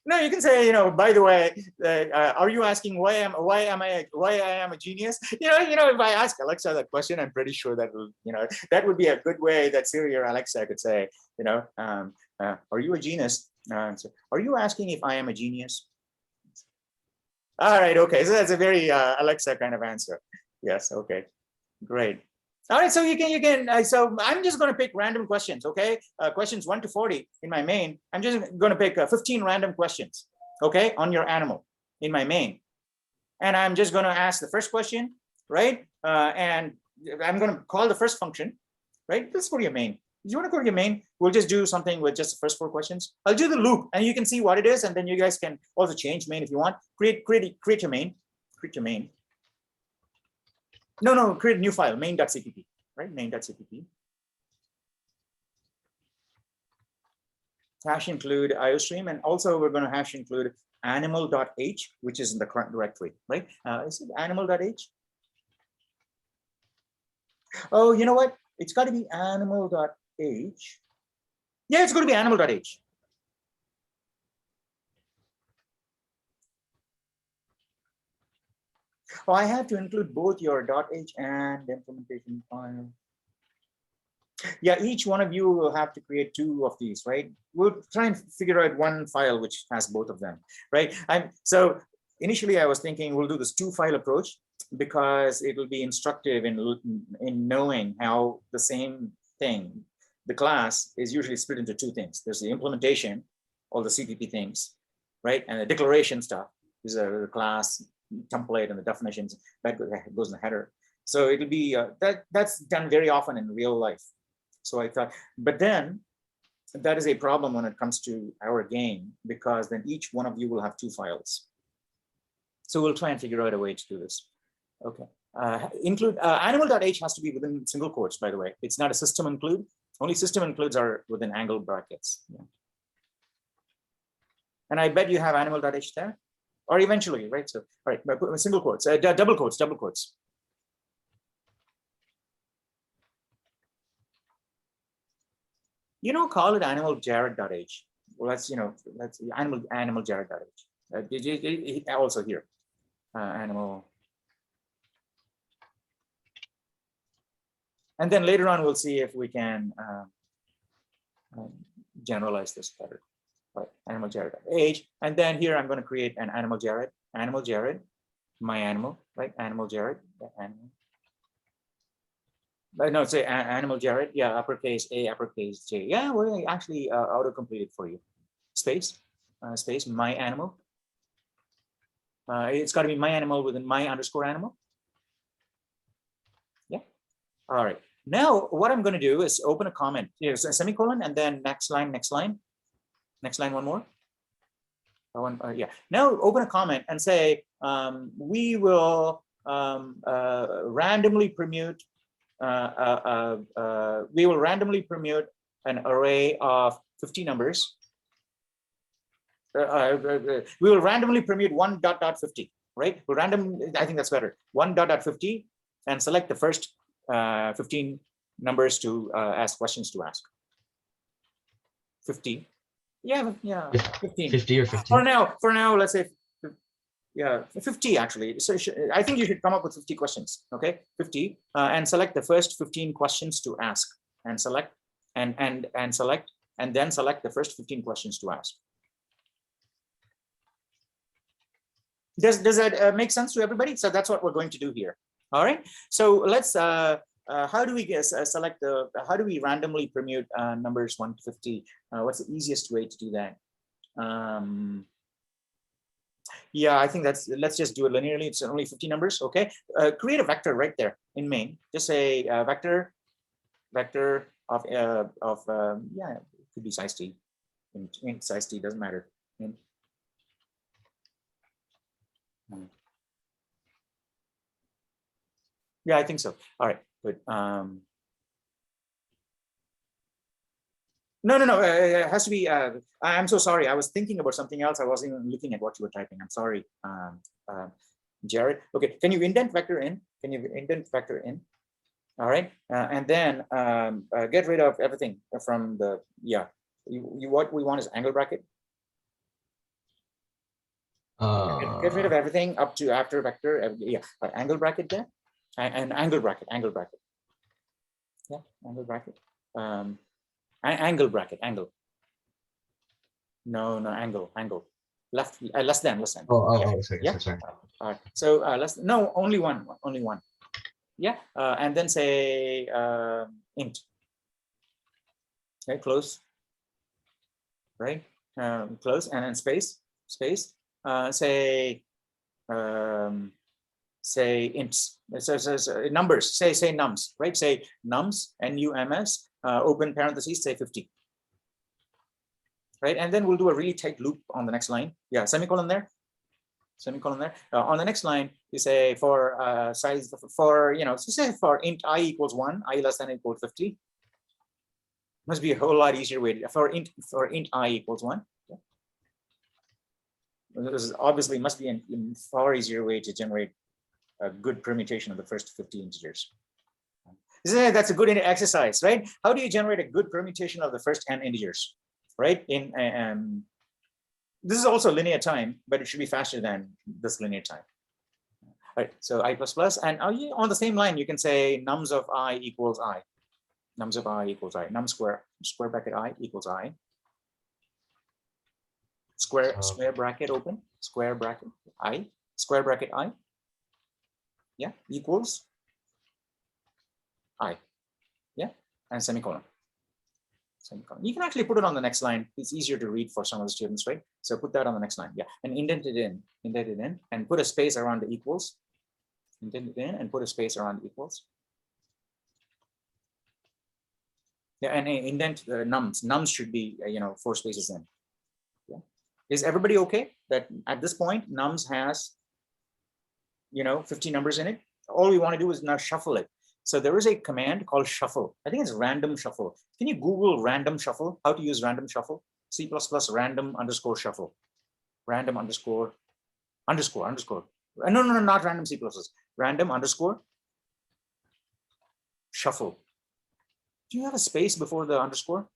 No, you can say, by the way, are you asking why I am a genius? If I ask Alexa that question, I'm pretty sure that will, that would be a good way that Siri or Alexa could say, are you a genius? So, are you asking if I am a genius? All right, okay. So that's a very Alexa kind of answer. Yes, okay, great. All right, so you can. So I'm just going to pick random questions. Okay, questions 1 to 40 in my main. I'm just going to pick 15 random questions. Okay, on your animal in my main, and I'm just going to ask the first question, right? And I'm going to call the first function, right? This is for your main. If you want to go to your main, we'll just do something with just the first 4 questions. I'll do the loop, and you can see what it is, and then you guys can also change main if you want. Create your main. Create your main. No, create a new file, main.cpp, right? Main.cpp. Hash include IOStream, and also we're going to hash include animal.h, which is in the current directory, right? Is it animal.h? Oh, you know what? It's got to be animal.h. Yeah, it's going to be animal.h. Oh, I have to include both your .h and the implementation file. Yeah, each one of you will have to create 2 of these, right? We'll try and figure out one file which has both of them, right? So initially I was thinking we'll do this 2-file approach because it will be instructive in knowing how the same thing, the class, is usually split into 2 things. There's the implementation, all the CPP things, right? And the declaration stuff is a class template and the definitions that goes in the header. So it'll be that's done very often in real life. So I thought, but then that is a problem when it comes to our game, because then each one of you will have 2 files. So we'll try and figure out a way to do this. Okay. include animal.h has to be within single quotes, by the way. It's not a system include. Only system includes are within angle brackets. Yeah. And I bet you have animal.h there, or eventually, right? So, all right, but put single quotes, double quotes, double quotes. Call it animal Jared.h. Well, that's animal Jared.h. Also here, animal. And then later on, we'll see if we can generalize this better. Right, animal Jared.h. And then here, I'm going to create an animal Jared, my animal, right? Animal Jared, animal. No, say animal Jared, yeah, uppercase A, uppercase J. Yeah, we'll actually auto-complete it for you. Space, space, my animal. It's got to be my animal within my underscore animal. Yeah. All right. Now, what I'm going to do is open a comment. Here's a semicolon, and then next line, one more. Yeah. Now, open a comment and say, we will randomly permute. We will randomly permute an array of 50 numbers. We will randomly permute 1.50, right? We'll I think that's better. 1.50 and select the first 15 numbers to ask questions to ask. 50. Yeah, 15. 50 or 15. For now, let's say, yeah, 50 actually. So I think you should come up with 50 questions. Okay, 50, and select the first 15 questions to ask, and select, and select, and then select the first 15 questions to ask. Does that make sense to everybody? So that's what we're going to do here. All right. So let's. How do we select the? How do we randomly permute numbers 1 to 50? What's the easiest way to do that? Yeah, I think let's just do it linearly. It's only 50 numbers. Okay. Create a vector right there in main. Just say vector of yeah, it could be size t. Int size t doesn't matter. Yeah, I think so. All right, good. No. It has to be. I'm so sorry. I was thinking about something else. I wasn't even looking at what you were typing. I'm sorry, Jared. Okay, can you indent vector in? Can you indent vector in? All right, and then get rid of everything from the what we want is angle bracket. Get rid of everything up to after vector. Yeah, angle bracket there, and angle bracket. Yeah, angle bracket. Angle bracket. Angle. No, angle. Left, less than. Oh, sorry. Yeah. Sorry. All right. So no, only one. Yeah, and then say int. Okay, close. Right. Close, and then space. Say ints. So numbers. Say nums. Right. Say nums. Nums. Open parentheses. Say 50. Right, and then we'll do a really tight loop on the next line. Yeah, semicolon there. On the next line, you say for size for so say for int I equals 1, I less than or equal to 50. Must be a whole lot easier way for int I equals 1. Yeah. This is obviously must be a far easier way to generate a good permutation of the first 50 integers. That's a good exercise, right? How do you generate a good permutation of the first 10 integers? Right, in this is also linear time, but it should be faster than this linear time. All right, so I++, and on the same line, you can say nums of I equals I. Nums of I equals I. Num square bracket I equals I. Square bracket open, square bracket I, square bracket I. Yeah, equals I. Yeah, and semicolon. You can actually put it on the next line. It's easier to read for some of the students, right? So put that on the next line. Yeah, and indent it in, and put a space around the equals. Indent it in and put a space around the equals. Yeah, and indent the nums. Nums should be 4 spaces in. Yeah, is everybody okay that at this point nums has 50 numbers in it? all we want to do is now shuffle it. So there is a command called shuffle. I think it's random shuffle. Can you Google random shuffle? How to use random shuffle? C++ random underscore shuffle. Random underscore. No, not random C++. Random underscore shuffle. Do you have a space before the underscore?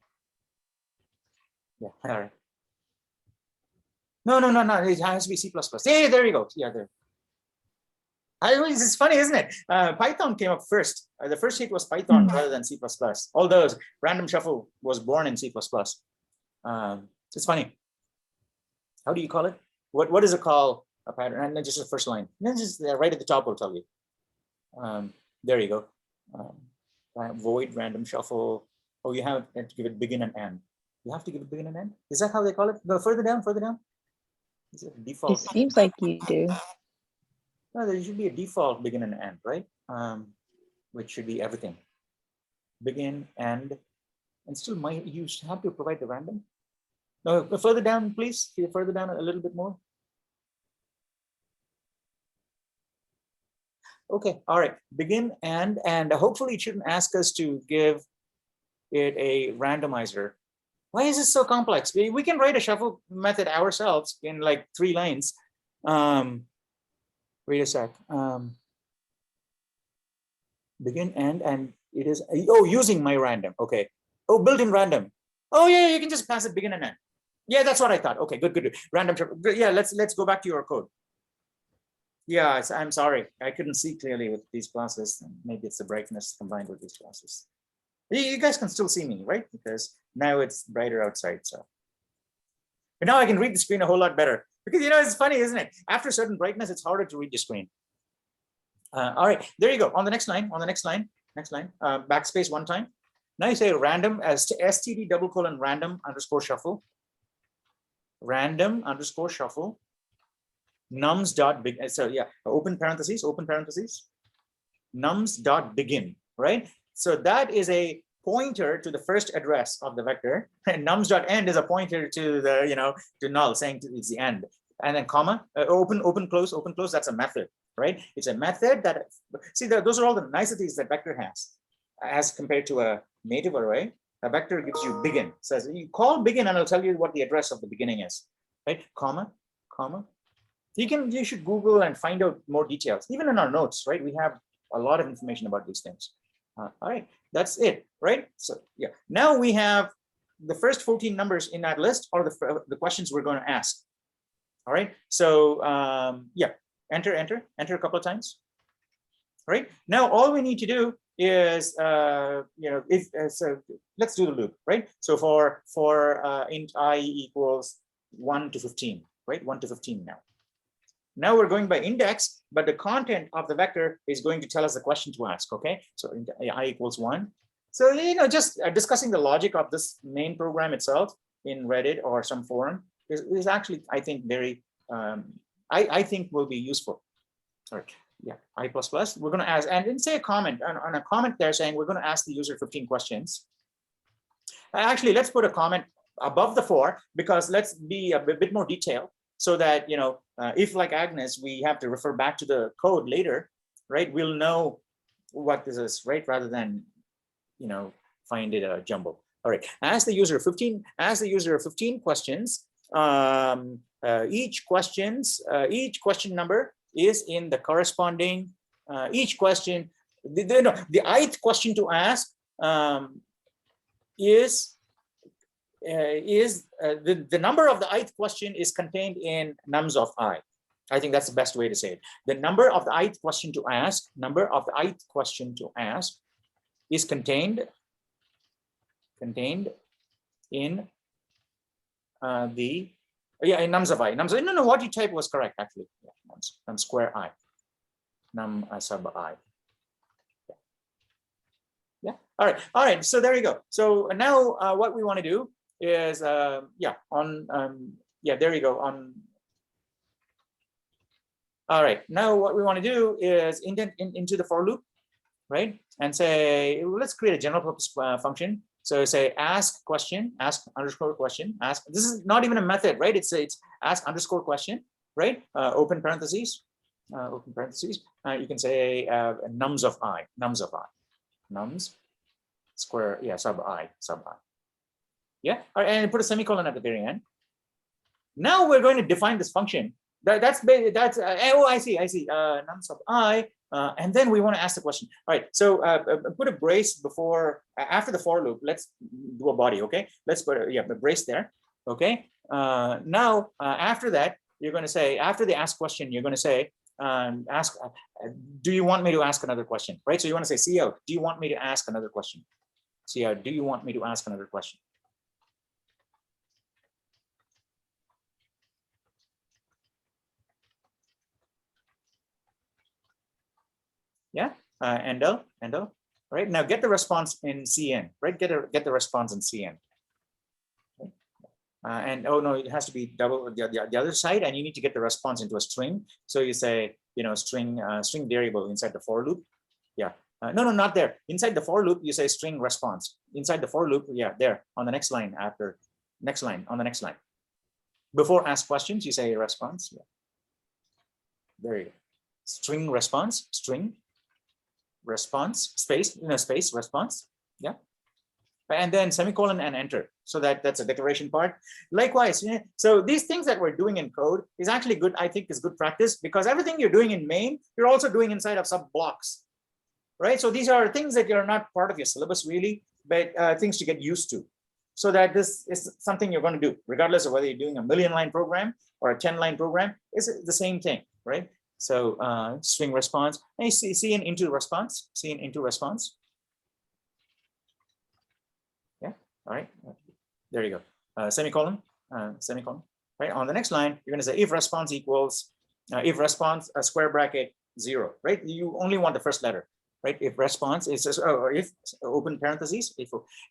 Yeah, all right. No. It has to be C++. Yeah, there you go. Yeah, there. It's funny, isn't it? Python came up first. The first hit was Python rather than C++. Although random shuffle was born in C++. It's funny. How do you call it? What is it called? A pattern, and then just the first line. And then just right at the top will tell you. There you go. Void random shuffle. Oh, you have to give it begin and end. You have to give it begin and end. Is that how they call it? Go further down. Is it default? It seems like you do. No, there should be a default begin and end, right? Which should be everything. Begin, end, and still you have to provide the random. No, go further down, please. Further down a little bit more. Okay, all right. Begin and hopefully it shouldn't ask us to give it a randomizer. Why is this so complex? We can write a shuffle method ourselves in like 3 lines. Wait a sec. Begin, end, and it is, oh, using my random. Okay. Oh, built-in random. Oh yeah, you can just pass it begin and end. Yeah, that's what I thought. Okay, good. Random. Yeah, let's go back to your code. Yeah, I'm sorry. I couldn't see clearly with these glasses. Maybe it's the brightness combined with these glasses. You guys can still see me, right? Because now it's brighter outside. So, but now I can read the screen a whole lot better. Because it's funny, isn't it? After a certain brightness, it's harder to read the screen. All right, there you go. On the next line, backspace 1 time. Now you say random as std : random underscore shuffle. Random underscore shuffle. Nums dot begin. So yeah, open parentheses. Nums dot begin. Right. So that is a pointer to the first address of the vector, and nums dot end is a pointer to the to null, saying it's the end. And then comma, open close. That's a method, right? It's a method that those are all the niceties that vector has, as compared to a native array. A vector gives you begin. Says you call begin, and it'll tell you what the address of the beginning is, right? Comma. You should Google and find out more details. Even in our notes, right? We have a lot of information about these things. All right, that's it, right? So yeah, now we have the first 14 numbers in that list are the questions we're going to ask. All right, so yeah, enter a couple of times. All right, now all we need to do is so let's do the loop, right? So for int I equals 1 to 15, right? 1 to 15 now. Now we're going by index, but the content of the vector is going to tell us the question to ask, okay? So I equals 1. So, just discussing the logic of this main program itself in Reddit or some forum is actually, I think, very, I think will be useful. All right, yeah, I++, we're gonna ask, and then say a comment, on a comment there saying we're gonna ask the user 15 questions. Actually, let's put a comment above the 4, because let's be a bit more detailed. So that, if like Agnes, we have to refer back to the code later, right? We'll know what this is, right? Rather than, find it a jumble. All right, ask the user 15 questions. Each question number is in the corresponding, each question, the ith question to ask is the number of the ith question is contained in nums of I. I think that's the best way to say it. The number of the ith question to ask, is contained in in nums of I. No, what you typed was correct actually. Yeah, num square I, num sub I. Yeah. All right. So there you go. So now what we want to do is there you go on. All right, now what we want to do is indent into the for loop, right? And say, let's create a general purpose function. So say ask underscore question, ask. This is not even a method, right? It's ask underscore question, right? Open parentheses. open parentheses. You can say nums of I, nums square, yeah, sub I. Yeah, all right, and put a semicolon at the very end. Now we're going to define this function. That's oh, I see, nums of I, and then we want to ask the question. All right, so put a brace before, after the for loop. Let's do a body, okay? Let's put a brace there, okay? Now after that, you're going to say, after the ask question, you're going to say, do you want me to ask another question, right? So you want to say, see out, do you want me to ask another question? See out, do you want me to ask another question? Yeah, endo, right? Now get the response in CN, right? Get the response in CN. Okay. And oh no, it has to be double the other side, and you need to get the response into a string. So you say, string variable inside the for loop. Yeah. No, not there. Inside the for loop, you say string response. Inside the for loop, yeah, there on the next line after next line on the next line. Before ask questions, you say response. Yeah. There you go. String response, string response, space, space response. Yeah. And then semicolon and enter. So that's a declaration part. Likewise, so these things that we're doing in code is actually good, I think is good practice, because everything you're doing in main, you're also doing inside of sub blocks, right? So these are things that are not part of your syllabus really, but things to get used to. So that this is something you're going to do, regardless of whether you're doing a 1,000,000-line program or a 10-line program, it's the same thing, right? So string response, and you see an into response, Yeah, all right, there you go. Semicolon, right? On the next line, you're going to say if response equals, if response square bracket 0, right? You only want the first letter, right? If response is, or if open parentheses,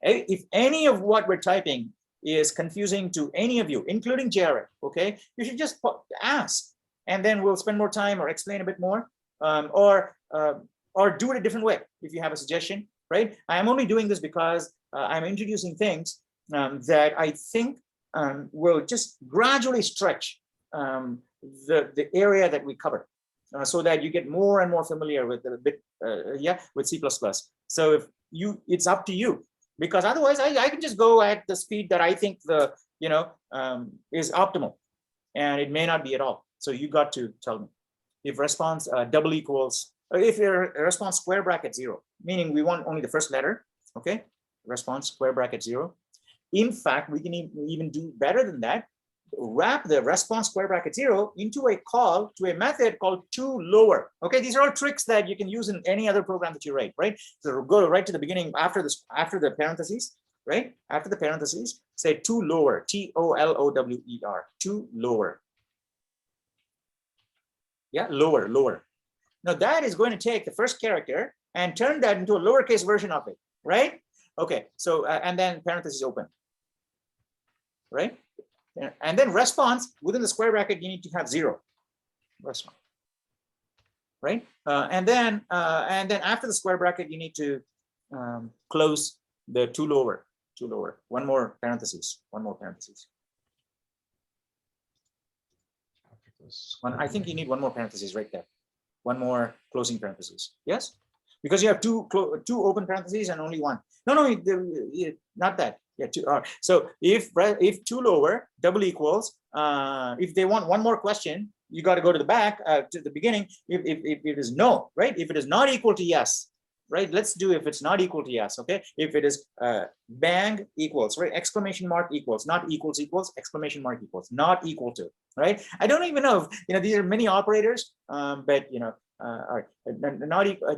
if any of what we're typing is confusing to any of you, including Jared, okay, you should just ask. And then we'll spend more time or explain a bit more, or do it a different way if you have a suggestion, right? I'm only doing this because I'm introducing things that I think will just gradually stretch the area that we cover, so that you get more and more familiar with a bit, with C++. So if it's up to you, because otherwise I can just go at the speed that I think is optimal, and it may not be at all. So you got to tell me if response double equals, if your response square bracket 0, meaning we want only the first letter, okay? Response square bracket 0. In fact, we can even do better than that. Wrap the response square bracket 0 into a call to a method called toLower. Okay, these are all tricks that you can use in any other program that you write, right? So go right to the beginning after the parentheses, right? After the parentheses, say toLower, TOLOWER, toLower. Yeah, lower. Now that is going to take the first character and turn that into a lowercase version of it, right? Okay, so and then parentheses open, right? And then response within the square bracket, you need to have 0 response, right? And then after the square bracket, you need to close the toLower. One more parentheses. I think you need one more parentheses right there. One more closing parentheses. Yes, because you have two open parentheses and only one. No, not that. Yeah, two. So if toLower double equals, if they want one more question, you got to go to the back to the beginning. If it is no, right? If it is not equal to yes, right? Let's do if it's not equal to yes. Okay. If it is bang equals, right? Exclamation mark equals, not equals, exclamation mark equals, not equal to, right? I don't even know if these are many operators, but all right,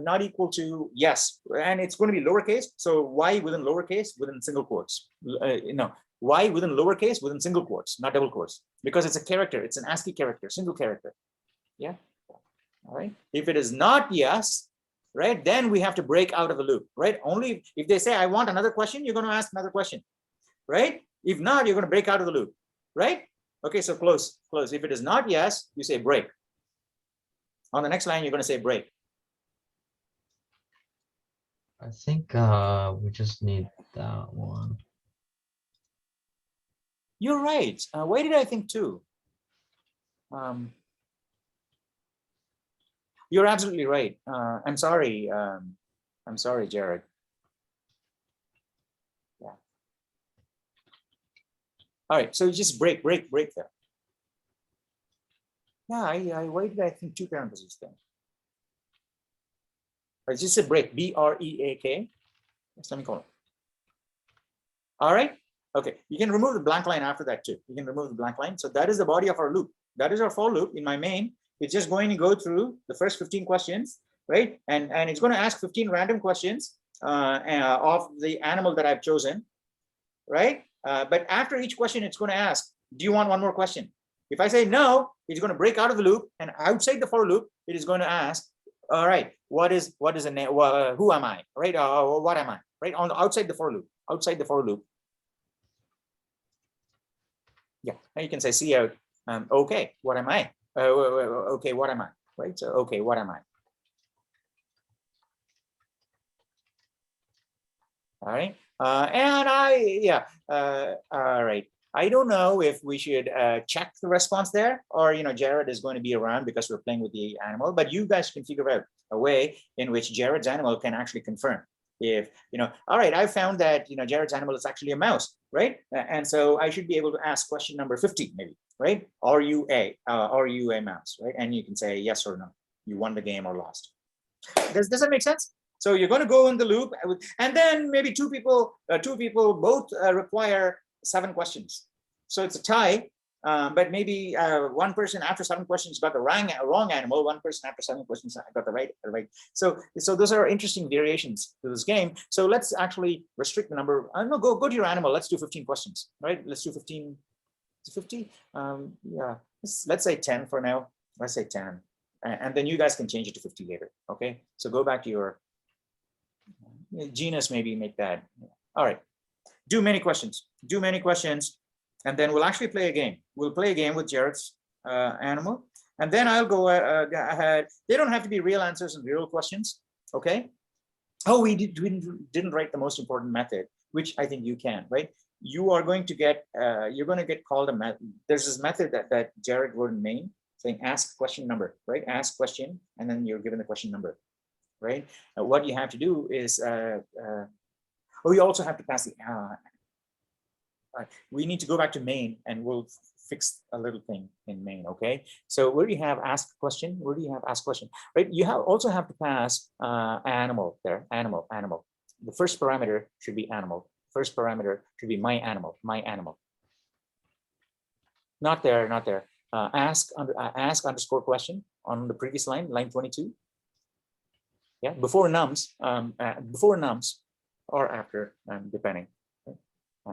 not equal to yes, and it's going to be lowercase. So y within lowercase within single quotes. Y within lowercase within single quotes, not double quotes, because it's a character. It's an ASCII character, single character. Yeah. All right. If it is not yes, right, then we have to break out of the loop, right? Only if they say I want another question, you're going to ask another question, right? If not, you're going to break out of the loop, right? Okay, so close. If it is not yes, you say break. On the next line, you're going to say break. I think we just need that one. You're right. Why did I think two? You're absolutely right. I'm sorry. I'm sorry, Jared. Yeah. All right. So just break there. Yeah, why did I think two parentheses then? It's just a break. B-R-E-A-K. Semicolon. All right. Okay. You can remove the blank line after that too. You can remove the blank line. So that is the body of our loop. That is our for loop in my main. It's just going to go through the first 15 questions, right? And it's going to ask 15 random questions of the animal that I've chosen, right? But after each question, it's going to ask, do you want one more question? If I say no, it's going to break out of the loop, and outside the for loop, it is going to ask, all right, what is a name? Who am I? Right? What am I? Right? On the outside the for loop. Outside the for loop. Yeah, and you can say see out. Okay, what am I? Okay, what am I? Right? So okay, what am I? All right. All right. I don't know if we should check the response there, or Jared is going to be around because we're playing with the animal, but you guys can figure out a way in which Jared's animal can actually confirm if all right, I found that Jared's animal is actually a mouse, right? And so I should be able to ask question number 50 maybe, right? Are you a mouse, right? And you can say yes or no, you won the game or lost. Does that make sense? So you're going to go in the loop, and then maybe two people both require 7 questions. So it's a tie, but maybe one person after 7 questions got the wrong animal. One person after 7 questions got the right. So those are interesting variations to this game. So let's actually restrict the number. No, go to your animal. Let's do 15 questions, right? Let's do 15. 50. Yeah. Let's say 10 for now. Let's say 10. And then you guys can change it to 50 later. Okay. So go back to your genus, maybe make that. All right. Do many questions. And then we'll actually play a game. We'll play a game with Jared's animal. And then I'll go ahead. They don't have to be real answers and real questions. Okay. Oh, we didn't write the most important method, which I think you can, right? You are going to get, you're going to get called a method. There's this method that Jared wrote in main, saying ask question number, right? Ask question, and then you're given the question number, right? What you have to do is, you also have to pass the, we need to go back to main and we'll fix a little thing in main, okay? So where do you have ask question? Where do you have ask question, right? You also have to pass animal there, animal. The first parameter should be animal. First parameter should be my animal. Not there. Ask underscore question on the previous line 22. Yeah, before nums or after, depending.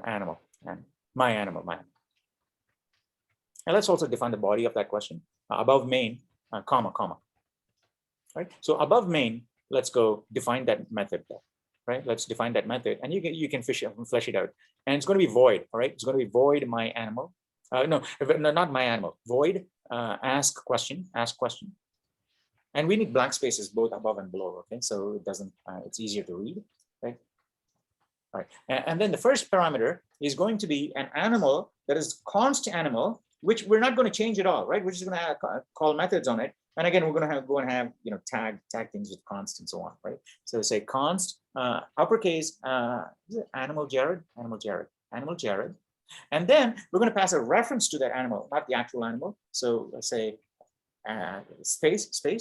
Animal and my animal. And let's also define the body of that question. Above main, comma. Right. So above main, let's go define that method there. Right, let's define that method, and you can flesh it out, and it's going to be void. All right, it's going to be void my animal. No, not my animal. Void ask question, and we need blank spaces both above and below. Okay, so it doesn't. It's easier to read. Right. All right, and then the first parameter is going to be an animal that is const animal, which we're not going to change at all. Right, we're just going to call methods on it. And again, we're going to have tag things with const and so on, right? So say const uppercase animal Jared, and then we're going to pass a reference to that animal, not the actual animal. So let's say space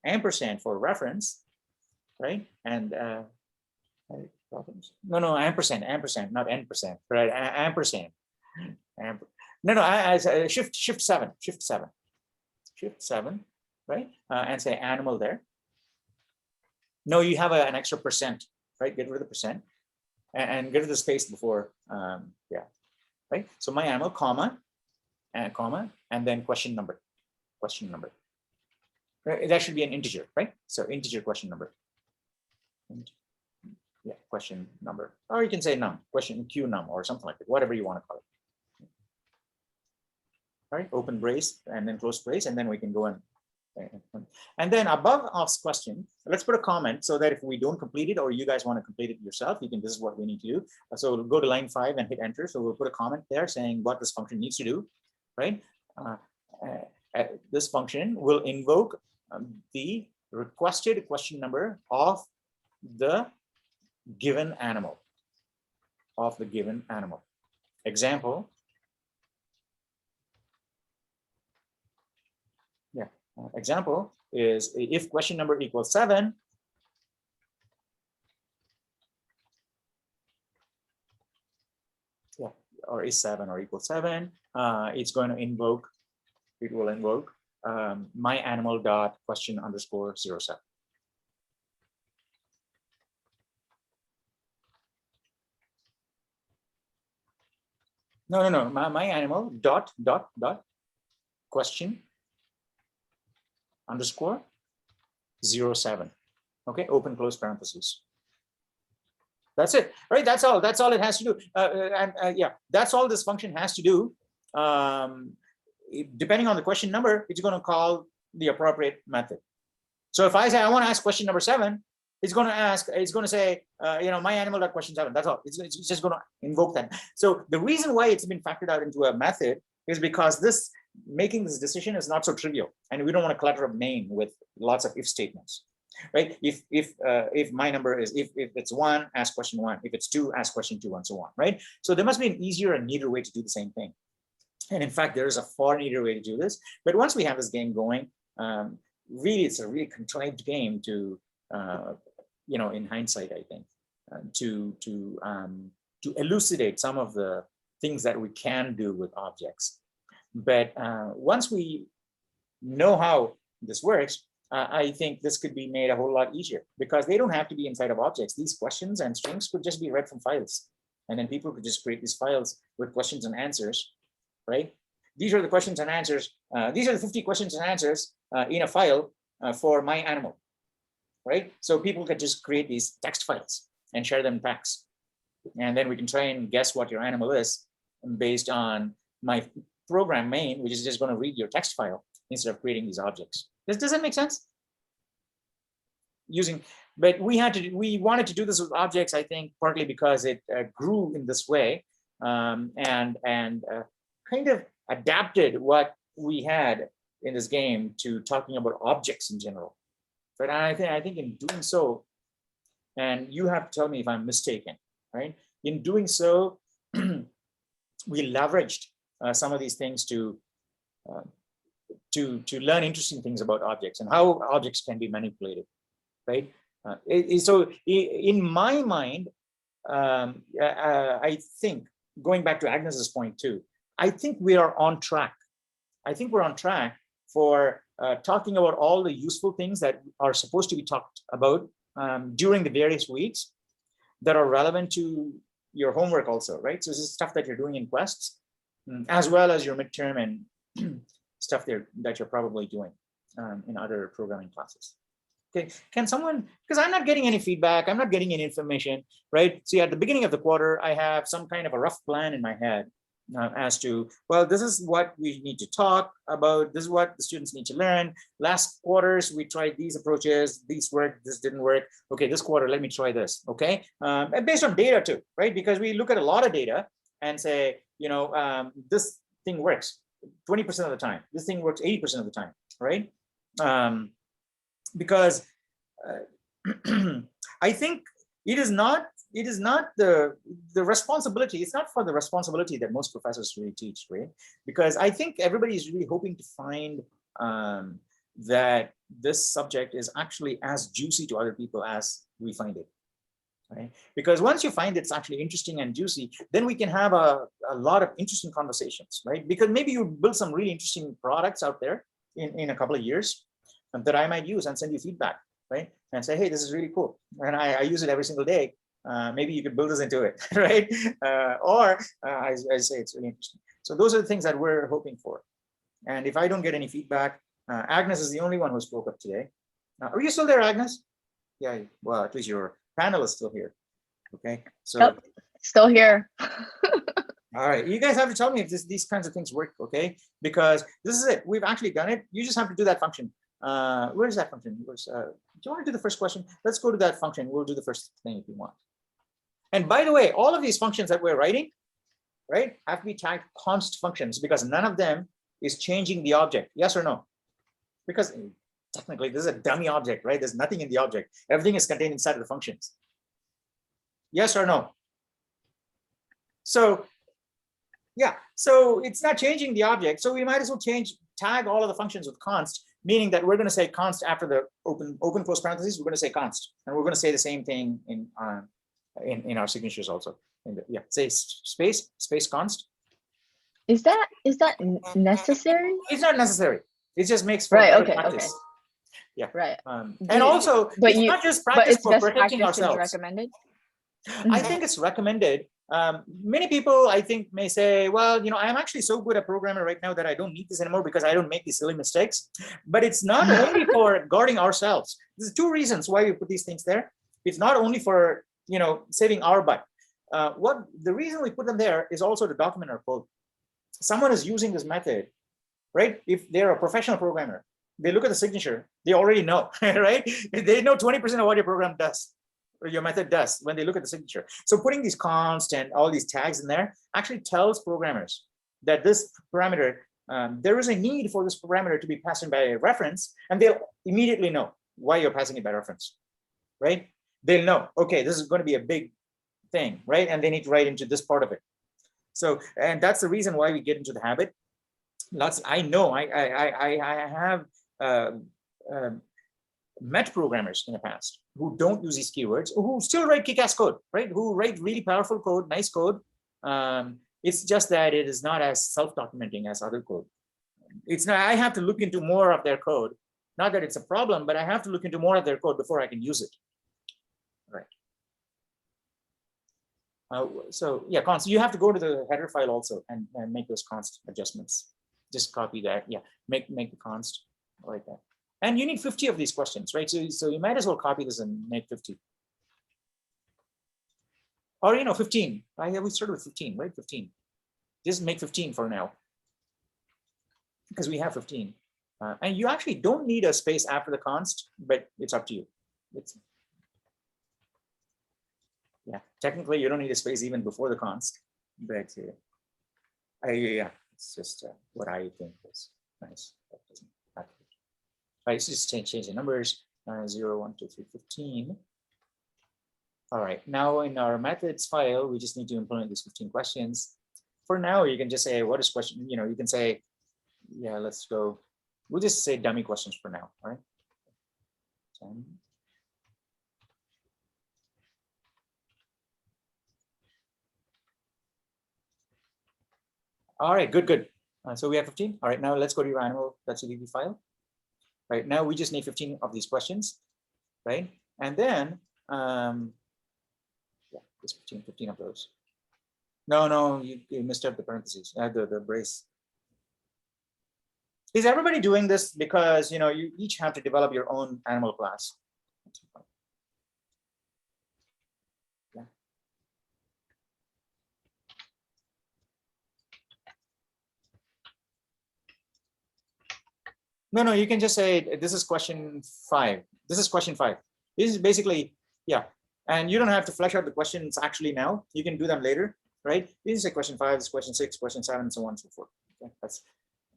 ampersand for reference, right? And no ampersand, not n%, right? Ampersand. Shift 7, right? And say animal there. No, you have an extra %, right? Get rid of the % and get rid of the space before, yeah, right? So my animal, comma, and then question number. Right? That should be an integer, right? So integer question number. Yeah, question number, or you can say num, question q num, or something like that, whatever you want to call it. All right, open brace and then close brace, and then we can go in. And then above ask question, let's put a comment so that if we don't complete it or you guys want to complete it yourself, you can, this is what we need to do. So we'll go to line 5 and hit enter. So we'll put a comment there saying what this function needs to do, right? This function will invoke the requested question number of the given animal. Example. Yeah. Example is if question number equals 7. Yeah, or is 7 or equals 7. It's going to invoke. It will invoke my animal dot question underscore 07. No. My animal dot question underscore 07. Okay, open close parentheses. That's it, right? That's all it has to do. Yeah, that's all this function has to do. Depending on the question number, it's going to call the appropriate method. So if I say I want to ask question number 7, it's going to say, my animal dot question 7. That's all. It's just going to invoke that. So the reason why it's been factored out into a method is because making this decision is not so trivial, and we don't want to clutter up main with lots of if statements, right? If my number is if it's 1, ask question 1. If it's 2, ask question 2, and so on, right? So there must be an easier and neater way to do the same thing. And in fact, there is a far neater way to do this. But once we have this game going, really, it's a really contrived game to, in hindsight, I think, to elucidate some of the things that we can do with objects. But once we know how this works, I think this could be made a whole lot easier, because they don't have to be inside of objects. These questions and strings could just be read from files. And then people could just create these files with questions and answers, right? These are the questions and answers. These are the 50 questions and answers in a file for my animal, right? So people could just create these text files and share them in packs. And then we can try and guess what your animal is based on my program main, which is just going to read your text file instead of creating these objects. Does that make sense? But we wanted to do this with objects, I think, partly because it grew in this way and kind of adapted what we had in this game to talking about objects in general. But I think in doing so, and you have to tell me if I'm mistaken, right? In doing so, we leveraged some of these things to learn interesting things about objects and how objects can be manipulated, right? So in my mind, I think, going back to Agnes's point too, I think we are on track. I think we're on track for talking about all the useful things that are supposed to be talked about during the various weeks that are relevant to your homework also, right? So this is stuff that you're doing in quests, as well as your midterm and stuff there that you're probably doing in other programming classes. Okay, can someone, because I'm not getting any feedback, I'm not getting any information, right? See, at the beginning of the quarter, I have some kind of a rough plan in my head as to, well, this is what we need to talk about, this is what the students need to learn. Last quarters, we tried these approaches, these worked, this didn't work. Okay, this quarter, let me try this, okay? And based on data too, right? Because we look at a lot of data and say, this thing works 20% of the time, this thing works 80% of the time, right? Because I think it is not the responsibility, it's not for the responsibility that most professors really teach, right? Because I think everybody is really hoping to find that this subject is actually as juicy to other people as we find it, right? Because once you find it's actually interesting and juicy, then we can have a lot of interesting conversations, right? Because maybe you build some really interesting products out there in a couple of years that I might use and send you feedback, right? And say, hey, this is really cool. And I use it every single day. Maybe you could build us into it, right? Or I say it's really interesting. So those are the things that we're hoping for. And if I don't get any feedback, Agnes is the only one who spoke up today. Are you still there, Agnes? Yeah, well, at least your panel is still here. Okay, so. Yep, still here. All right, you guys have to tell me if these kinds of things work, okay? Because this is it, we've actually done it. You just have to do that function. Where's that function? Do you want to do the first question? Let's go to that function. We'll do the first thing if you want. And by the way, all of these functions that we're writing, right, have to be tagged const functions because none of them is changing the object. Yes or no? Because Technically, this is a dummy object, right? There's nothing in the object. Everything is contained inside of the functions. Yes or no? So yeah, so it's not changing the object. So we might as well tag all of the functions with const, meaning that we're going to say const after the open close parentheses. We're going to say const, and we're going to say the same thing in our signatures also. Say space const. Is that necessary? It's not necessary. It just makes for Right. better Okay. practice. Okay. Yeah. Right. And also, but it's you, not just but practice it's for best protecting practice to be ourselves. recommended. I think it's recommended. Many people, I think, may say, well, I'm actually so good a programmer right now that I don't need this anymore because I don't make these silly mistakes. But it's not only for guarding ourselves. There's two reasons why we put these things there. It's not only for, saving our butt. The reason we put them there is also to document our code. Someone is using this method, right? If they're a professional programmer, they look at the signature, they already know, right? They know 20% of what your program does, or your method does when they look at the signature. So putting these const and all these tags in there actually tells programmers that this parameter, there is a need for this parameter to be passed in by a reference, and they'll immediately know why you're passing it by reference, right? They'll know, okay, this is going to be a big thing, right? And they need to write into this part of it. So, and that's the reason why we get into the habit. I know I have met programmers in the past who don't use these keywords, who still write kick-ass code, right? Who write really powerful code, nice code. It's just that it is not as self-documenting as other code. It's not. I have to look into more of their code. Not that it's a problem, but I have to look into more of their code before I can use it. Right. So yeah, const. You have to go to the header file also and make those const adjustments. Just copy that. Yeah, make the const like that. And you need 50 of these questions, right? So you might as well copy this and make 50. Or 15. We started with 15, right? 15. Just make 15 for now, because we have 15. And you actually don't need a space after the const, but it's up to you. Yeah, technically you don't need a space even before the const, but yeah, it's just what I think is nice. That doesn't matter. All right, so just change the numbers. 0, 1, 2, 3, 15. All right, now in our methods file, we just need to implement these 15 questions. For now, you can just say, what is question? You can say, yeah, let's go. We'll just say dummy questions for now, all right? 10. All right, good. So we have 15. All right, now let's go to your animal.cdb file. Right, now we just need 15 of these questions, right? And then, yeah, just 15 of those. No, you missed out the parentheses, the brace. Is everybody doing this because, you each have to develop your own animal class? Yeah. No, you can just say, this is question 5. This is question 5. This is basically, yeah. And you don't have to flesh out the questions actually now. You can do them later, right? This is a question 5, this is question 6, question 7, and so on and so forth. Okay,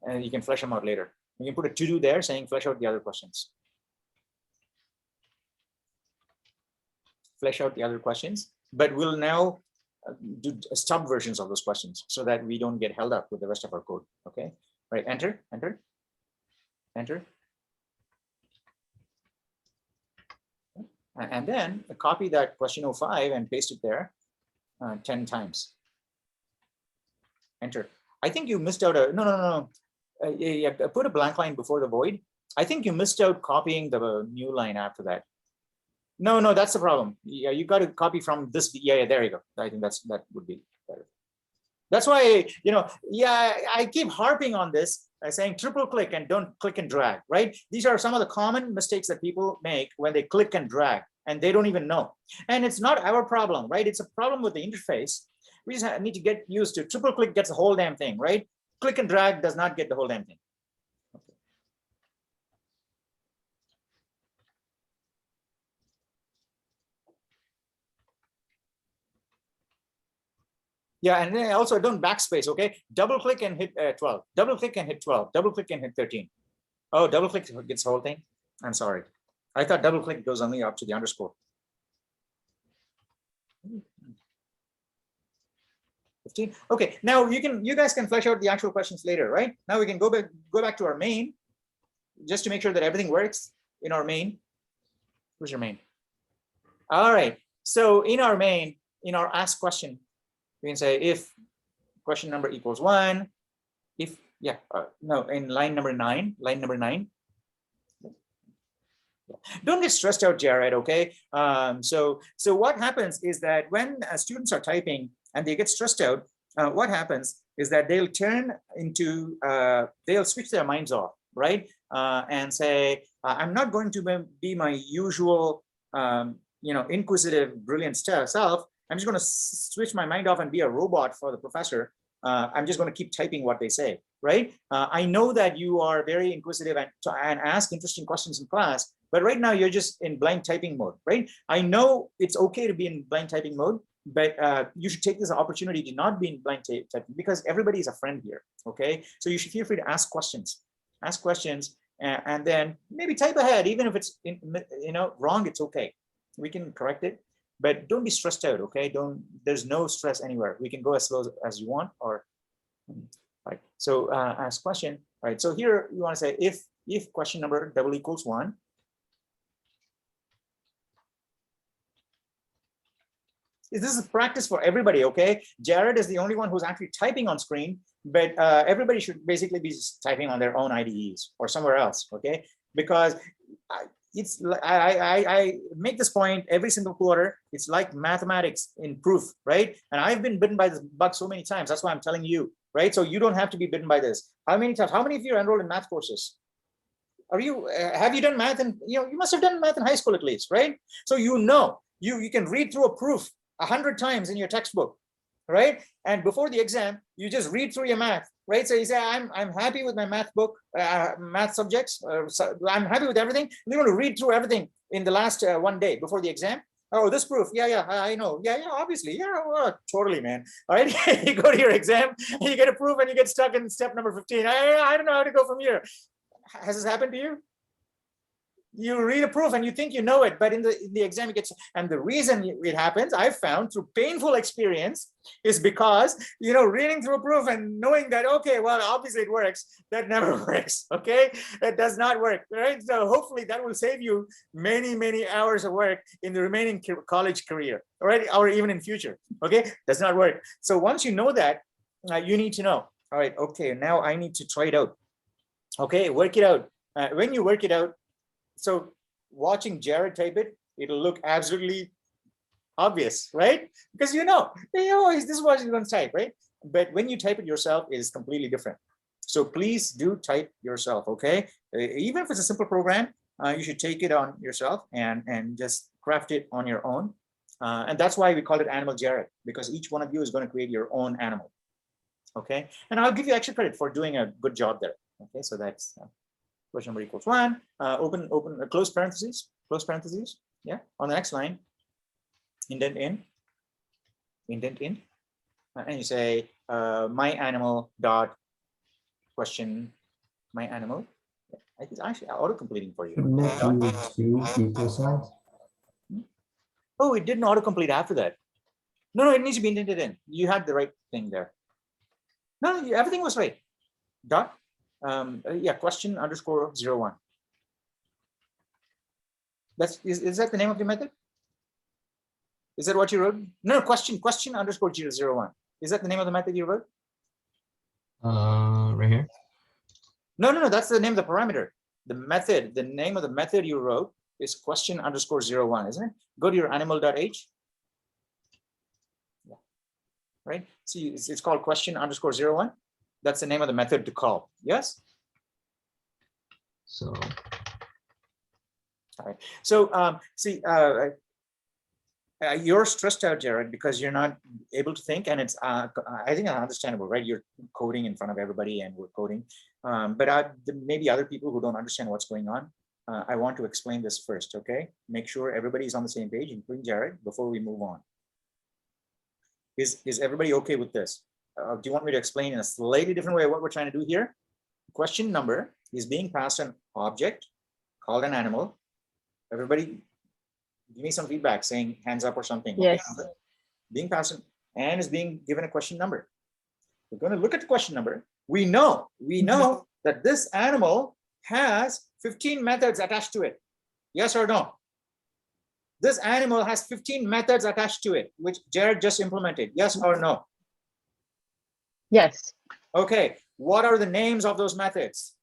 and you can flesh them out later. You can put a to-do there saying flesh out the other questions. Flesh out the other questions, but we'll now do stub versions of those questions so that we don't get held up with the rest of our code. Okay, right? Enter. And then copy that question 05 and paste it there 10 times. Enter. I think you missed out no. Yeah, put a blank line before the void. I think you missed out copying the new line after that. No, that's the problem. Yeah, you got to copy from this. Yeah, there you go. I think that would be better. That's why, yeah, I keep harping on this, saying triple click and don't click and drag, right? These are some of the common mistakes that people make when they click and drag, and they don't even know. And it's not our problem, right? It's a problem with the interface. We just need to get used to triple click gets the whole damn thing, right? Click and drag does not get the whole damn thing. Okay. Yeah, and then also don't backspace, okay? Double click and hit 12. Double click and hit 12. Double click and hit 13. Oh, double click gets the whole thing. I'm sorry. I thought double click goes only up to the underscore. 15. Okay, now you guys can flesh out the actual questions later, right? Now we can go back to our main, just to make sure that everything works in our main. Who's your main? All right. So in our main, in our ask question, we can say if question number equals 1, if no, in line number 9, don't get stressed out, Jared. Okay. So what happens is that when students are typing and they get stressed out, what happens is that they'll turn into they'll switch their minds off, right? And say, I'm not going to be my usual inquisitive, brilliant self. I'm just going to switch my mind off and be a robot for the professor. I'm just going to keep typing what they say, right? I know that you are very inquisitive and ask interesting questions in class, but right now you're just in blind typing mode, right? I know it's okay to be in blind typing mode, but you should take this opportunity to not be in blind typing, because everybody is a friend here, okay? So you should feel free to ask questions, and then maybe type ahead, even if it's wrong, it's okay. We can correct it. But don't be stressed out, okay? There's no stress anywhere. We can go as slow as you want, or right. So ask question, right? So here you want to say if question number double equals 1. This is practice for everybody, okay? Jared is the only one who's actually typing on screen, but everybody should basically be typing on their own IDEs or somewhere else, okay? Because I make this point every single quarter. It's like mathematics in proof, right? And I've been bitten by this bug so many times. That's why I'm telling you, right? So you don't have to be bitten by this. How many times? How many of you are enrolled in math courses? Are you? Have you done math? And you must have done math in high school at least, right? So you can read through a proof 100 times in your textbook, right? And before the exam, you just read through your math, right? So you say, I'm happy with my math book, math subjects. I'm happy with everything. You're going to read through everything in the last one day before the exam. Oh, this proof. Yeah, I know. Yeah, obviously. Yeah, totally, man. All right. You go to your exam, and you get a proof, and you get stuck in step number 15. I don't know how to go from here. Has this happened to you? You read a proof and you think you know it, but in the exam it gets, and the reason it happens, I've found through painful experience, is because reading through a proof and knowing that, okay, well, obviously it works, that never works. Okay, that does not work, right? So hopefully that will save you many hours of work in the remaining college career, all right, or even in future. Okay, does not work. So once you know that, you need to know, all right, okay, now I need to try it out. Okay, work it out. When you work it out, so watching Jared type it, it'll look absolutely obvious, right? Because this is what he's going to type, right? But when you type it yourself, it is completely different. So please do type yourself, okay? Even if it's a simple program, you should take it on yourself and just craft it on your own. And that's why we call it Animal Jared, because each one of you is going to create your own animal, okay? And I'll give you extra credit for doing a good job there, okay? So that's question number equals 1, open, close parentheses, yeah. On the next line, indent in, and you say my animal dot question my animal. I think it's actually auto-completing for you. Two equal signs. Oh, it didn't auto-complete after that. No, it needs to be indented in. You had the right thing there. No, everything was right. Dot. Question underscore 01. Is that the name of the method? Is that what you wrote? No, question underscore 001. Is that the name of the method you wrote? Right here. No, that's the name of the parameter. The name of the method you wrote is question underscore 01, isn't it? Go to your animal.h. Yeah. Right? See, it's called question underscore 01. That's the name of the method to call. Yes? So. All right. So you're stressed out, Jared, because you're not able to think, and it's I think understandable, right? You're coding in front of everybody, and we're coding, but maybe other people who don't understand what's going on. I want to explain this first, okay? Make sure everybody's on the same page, including Jared, before we move on. Is everybody okay with this? Do you want me to explain in a slightly different way what we're trying to do here? Question number is being passed an object called an animal. Everybody give me some feedback saying hands up or something. Yes. Okay. Being passed and is being given a question number. We're going to look at the question number. We know that this animal has 15 methods attached to it. Yes or no? This animal has 15 methods attached to it, which Jared just implemented. Yes or no? Yes. Okay. What are the names of those methods?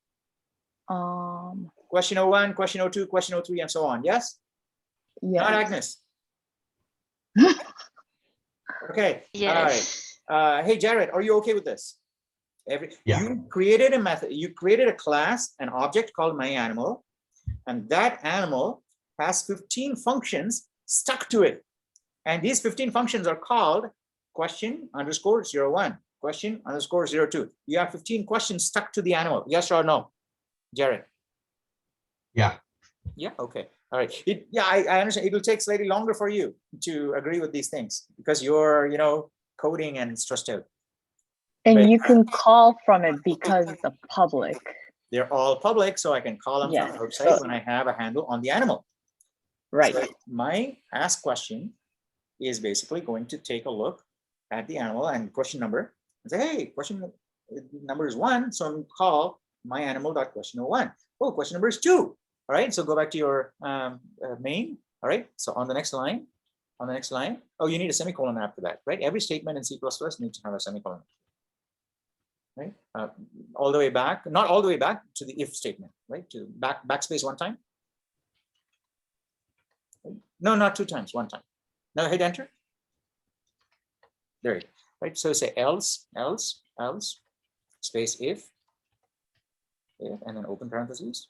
Question 01, question 02, question 03, and so on. Yes? Yeah. Not Agnes. Okay. Yes. All right. Hey, Jared, are you okay with this? Yeah. You created a method. You created a class, an object called myAnimal, and that animal has 15 functions stuck to it. And these 15 functions are called question_01, question_02. You have 15 questions stuck to the animal. Yes or no, Jared? Yeah. Yeah. Okay. All right. I understand. It will take slightly longer for you to agree with these things because you're, coding and stressed out. And Right. you can call from it because it's a public. They're all public, so I can call them from outside when I have a handle on the animal. Right. So my ask question is basically going to take a look at the animal and question number and say, hey, question number is 1, so I'm going to call myAnimal.question01. Oh, question number is 2. All right, so go back to your main. All right, so on the next line, oh, you need a semicolon after that, right? Every statement in C++ needs to have a semicolon. Right, all the way back, not all the way back to the if statement, right? To backspace 1 time. No, not 2 times, 1 time. Now hit enter. There you go. Right. So say else, space if, and then open parentheses.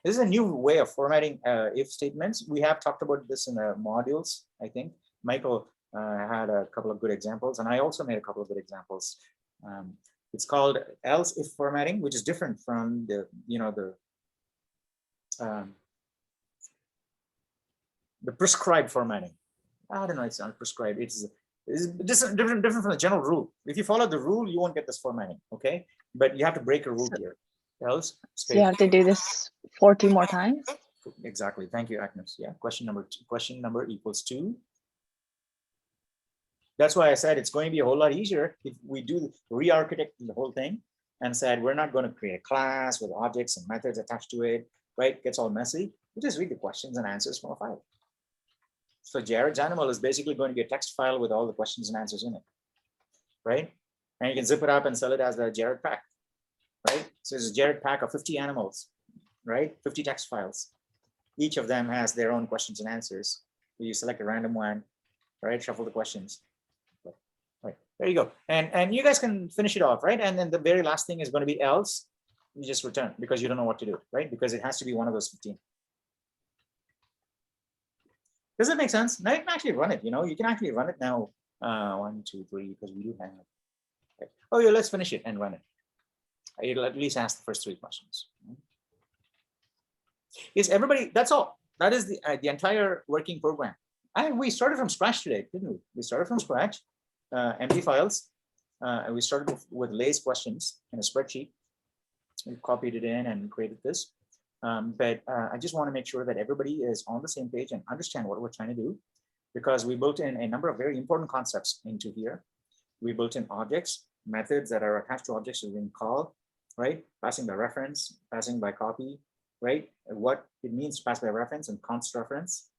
This is a new way of formatting if statements. We have talked about this in the modules, I think. Michael had a couple of good examples, and I also made a couple of good examples. It's called else if formatting, which is different from the prescribed formatting. I don't know, it's not prescribed. It's different from the general rule. If you follow the rule, you won't get this formatting, okay? But you have to break a rule here. Else, so you have to do this 40 more times? Exactly. Thank you, Agnes. Yeah, question number equals 2. That's why I said it's going to be a whole lot easier if we do re-architect the whole thing and said we're not going to create a class with objects and methods attached to it, right? It gets all messy. We just read the questions and answers from a file. So Jared's animal is basically going to be a text file with all the questions and answers in it, right? And you can zip it up and sell it as the Jared pack, right? So it's a Jared pack of 50 animals, right? 50 text files. Each of them has their own questions and answers. You select a random one, right? Shuffle the questions. Right, there you go. And you guys can finish it off, right? And then the very last thing is going to be else. You just return because you don't know what to do, right? Because it has to be one of those 15. Does it make sense? Now you can actually run it, you can actually run it now. 1, 2, 3, because we do have. Okay. Oh yeah, let's finish it and run it. It'll at least ask the first 3 questions. Is everybody, that's all. That is the entire working program. And we started from scratch today, didn't we? We started from scratch, empty files. And we started with Lay's questions in a spreadsheet. We copied it in and created this. But I just want to make sure that everybody is on the same page and understand what we're trying to do, because we built in a number of very important concepts into here. We built in objects, methods that are attached to objects that we can call, right? Passing by reference, passing by copy, right? What it means to pass by reference and const reference,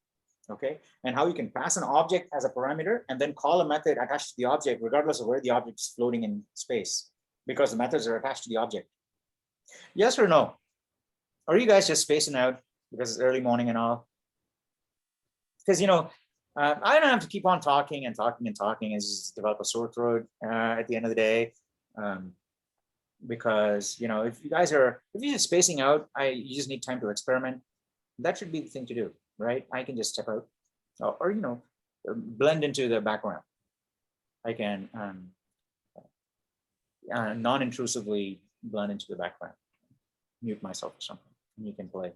okay? And how you can pass an object as a parameter and then call a method attached to the object regardless of where the object is floating in space, because the methods are attached to the object. Yes or no? Are you guys just spacing out because it's early morning and all? Because, I don't have to keep on talking and talking and talking and just develop a sore throat at the end of the day. Because, if you're just spacing out, you just need time to experiment. That should be the thing to do, right? I can just step out or blend into the background. I can non-intrusively blend into the background, mute myself or something. And you can play.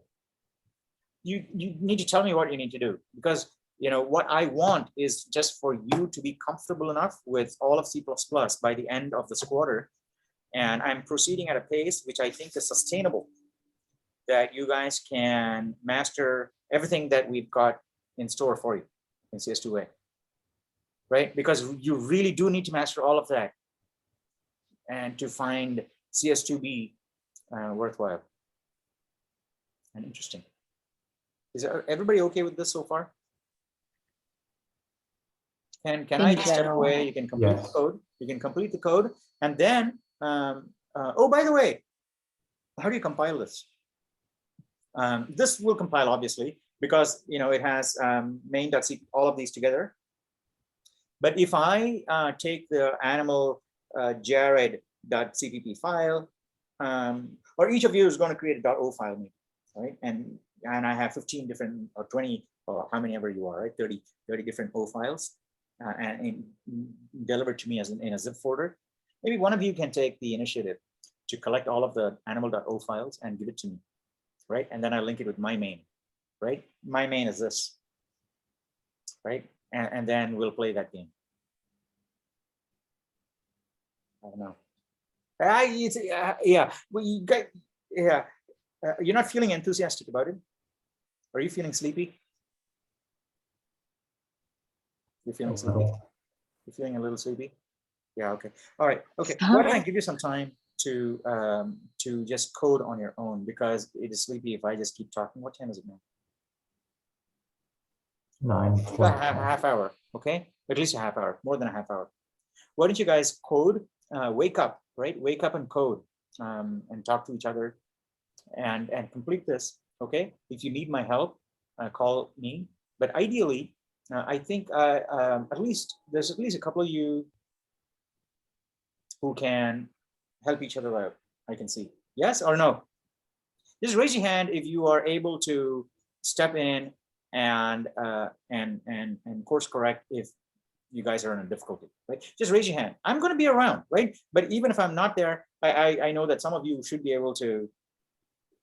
You need to tell me what you need to do, because what I want is just for you to be comfortable enough with all of C++ by the end of this quarter, and I'm proceeding at a pace which I think is sustainable. that you guys can master everything that we've got in store for you in CS2A, right? Because you really do need to master all of that and to find CS2B worthwhile and interesting. Is everybody okay with this so far? Can I just step away? You can complete the code. You can complete the code, and then oh, by the way, how do you compile this? This will compile obviously because it has main.cpp, all of these together. But if I take the animal jared.cpp file, or each of you is going to create a .o file, maybe, right? And I have 15 different or 20 or how many ever you are, right? 30 different O files, and delivered to me as in a zip folder. Maybe one of you can take the initiative to collect all of the animal.o files and give it to me, right? And then I link it with my main, right? My main is this, right? And then we'll play that game. I don't know. Yeah, well, you got, yeah. You're not feeling enthusiastic about it? Are you feeling sleepy? You're feeling sleepy? You're feeling a little sleepy? Yeah, okay. All right, okay. Why don't I give you some time to just code on your own, because it is sleepy if I just keep talking. What time is it now? 9:20. Half hour, okay? At least a half hour, more than a half hour. Why don't you guys code, wake up, right? Wake up and code and talk to each other and complete this, okay? If you need my help, call me. But ideally, I think at least there's at least a couple of you who can help each other out. I can see. Yes or no? Just raise your hand if you are able to step in and course correct if you guys are in a difficulty, right? Just raise your hand. I'm going to be around, right? But even if I'm not there, I know that some of you should be able to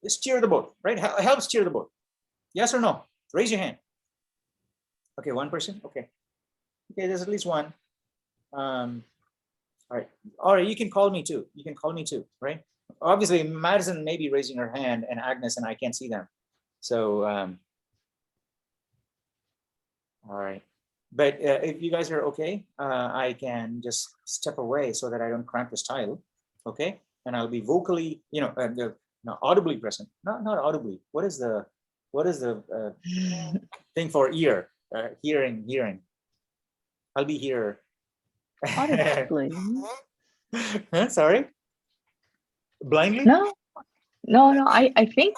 steer the boat, right? Help steer the boat. Yes or no? Raise your hand. Okay, one person. Okay. Okay, there's at least one. All right. You can call me too. You can call me too, right? Obviously, Madison may be raising her hand, and Agnes and I can't see them. So, all right. But if you guys are okay, I can just step away so that I don't cramp this tile, okay? And I'll be vocally, audibly present. Not audibly. What is the thing for ear? Hearing. I'll be here. Audibly. Sorry? Blindly? No. I think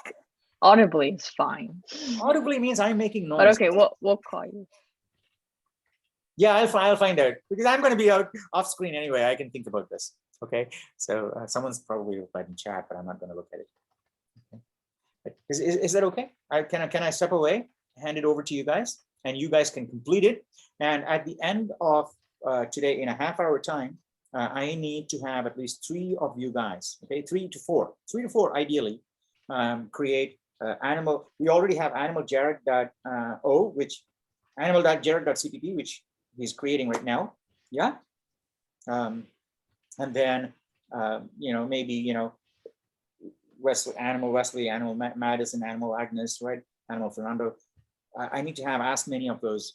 audibly is fine. Audibly means I'm making noise. But okay, we'll call you. Yeah, I'll find out, because I'm going to be out off screen anyway. I can think about this. Okay, so someone's probably replied in chat, but I'm not going to look at it. Okay. Is that okay? Can I step away, hand it over to you guys, and you guys can complete it. And at the end of today, in a half-hour time, I need to have at least 3 of you guys. Okay, 3 to 4, ideally, create animal. We already have animal jared.o, which animal.jared.cpp, which he's creating right now. Yeah. And then, maybe, Wesley, animal Madison, animal Agnes, right? Animal Fernando. I need to have as many of those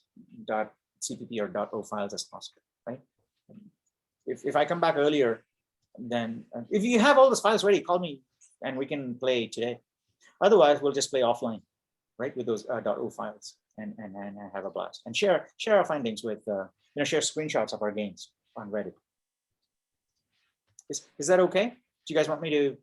.cpp or .o files as possible, right? If I come back earlier, then if you have all those files ready, call me and we can play today. Otherwise, we'll just play offline, right? With those .o files and have a blast and share our findings with, share screenshots of our games on Reddit. Is that okay? Do you guys want me to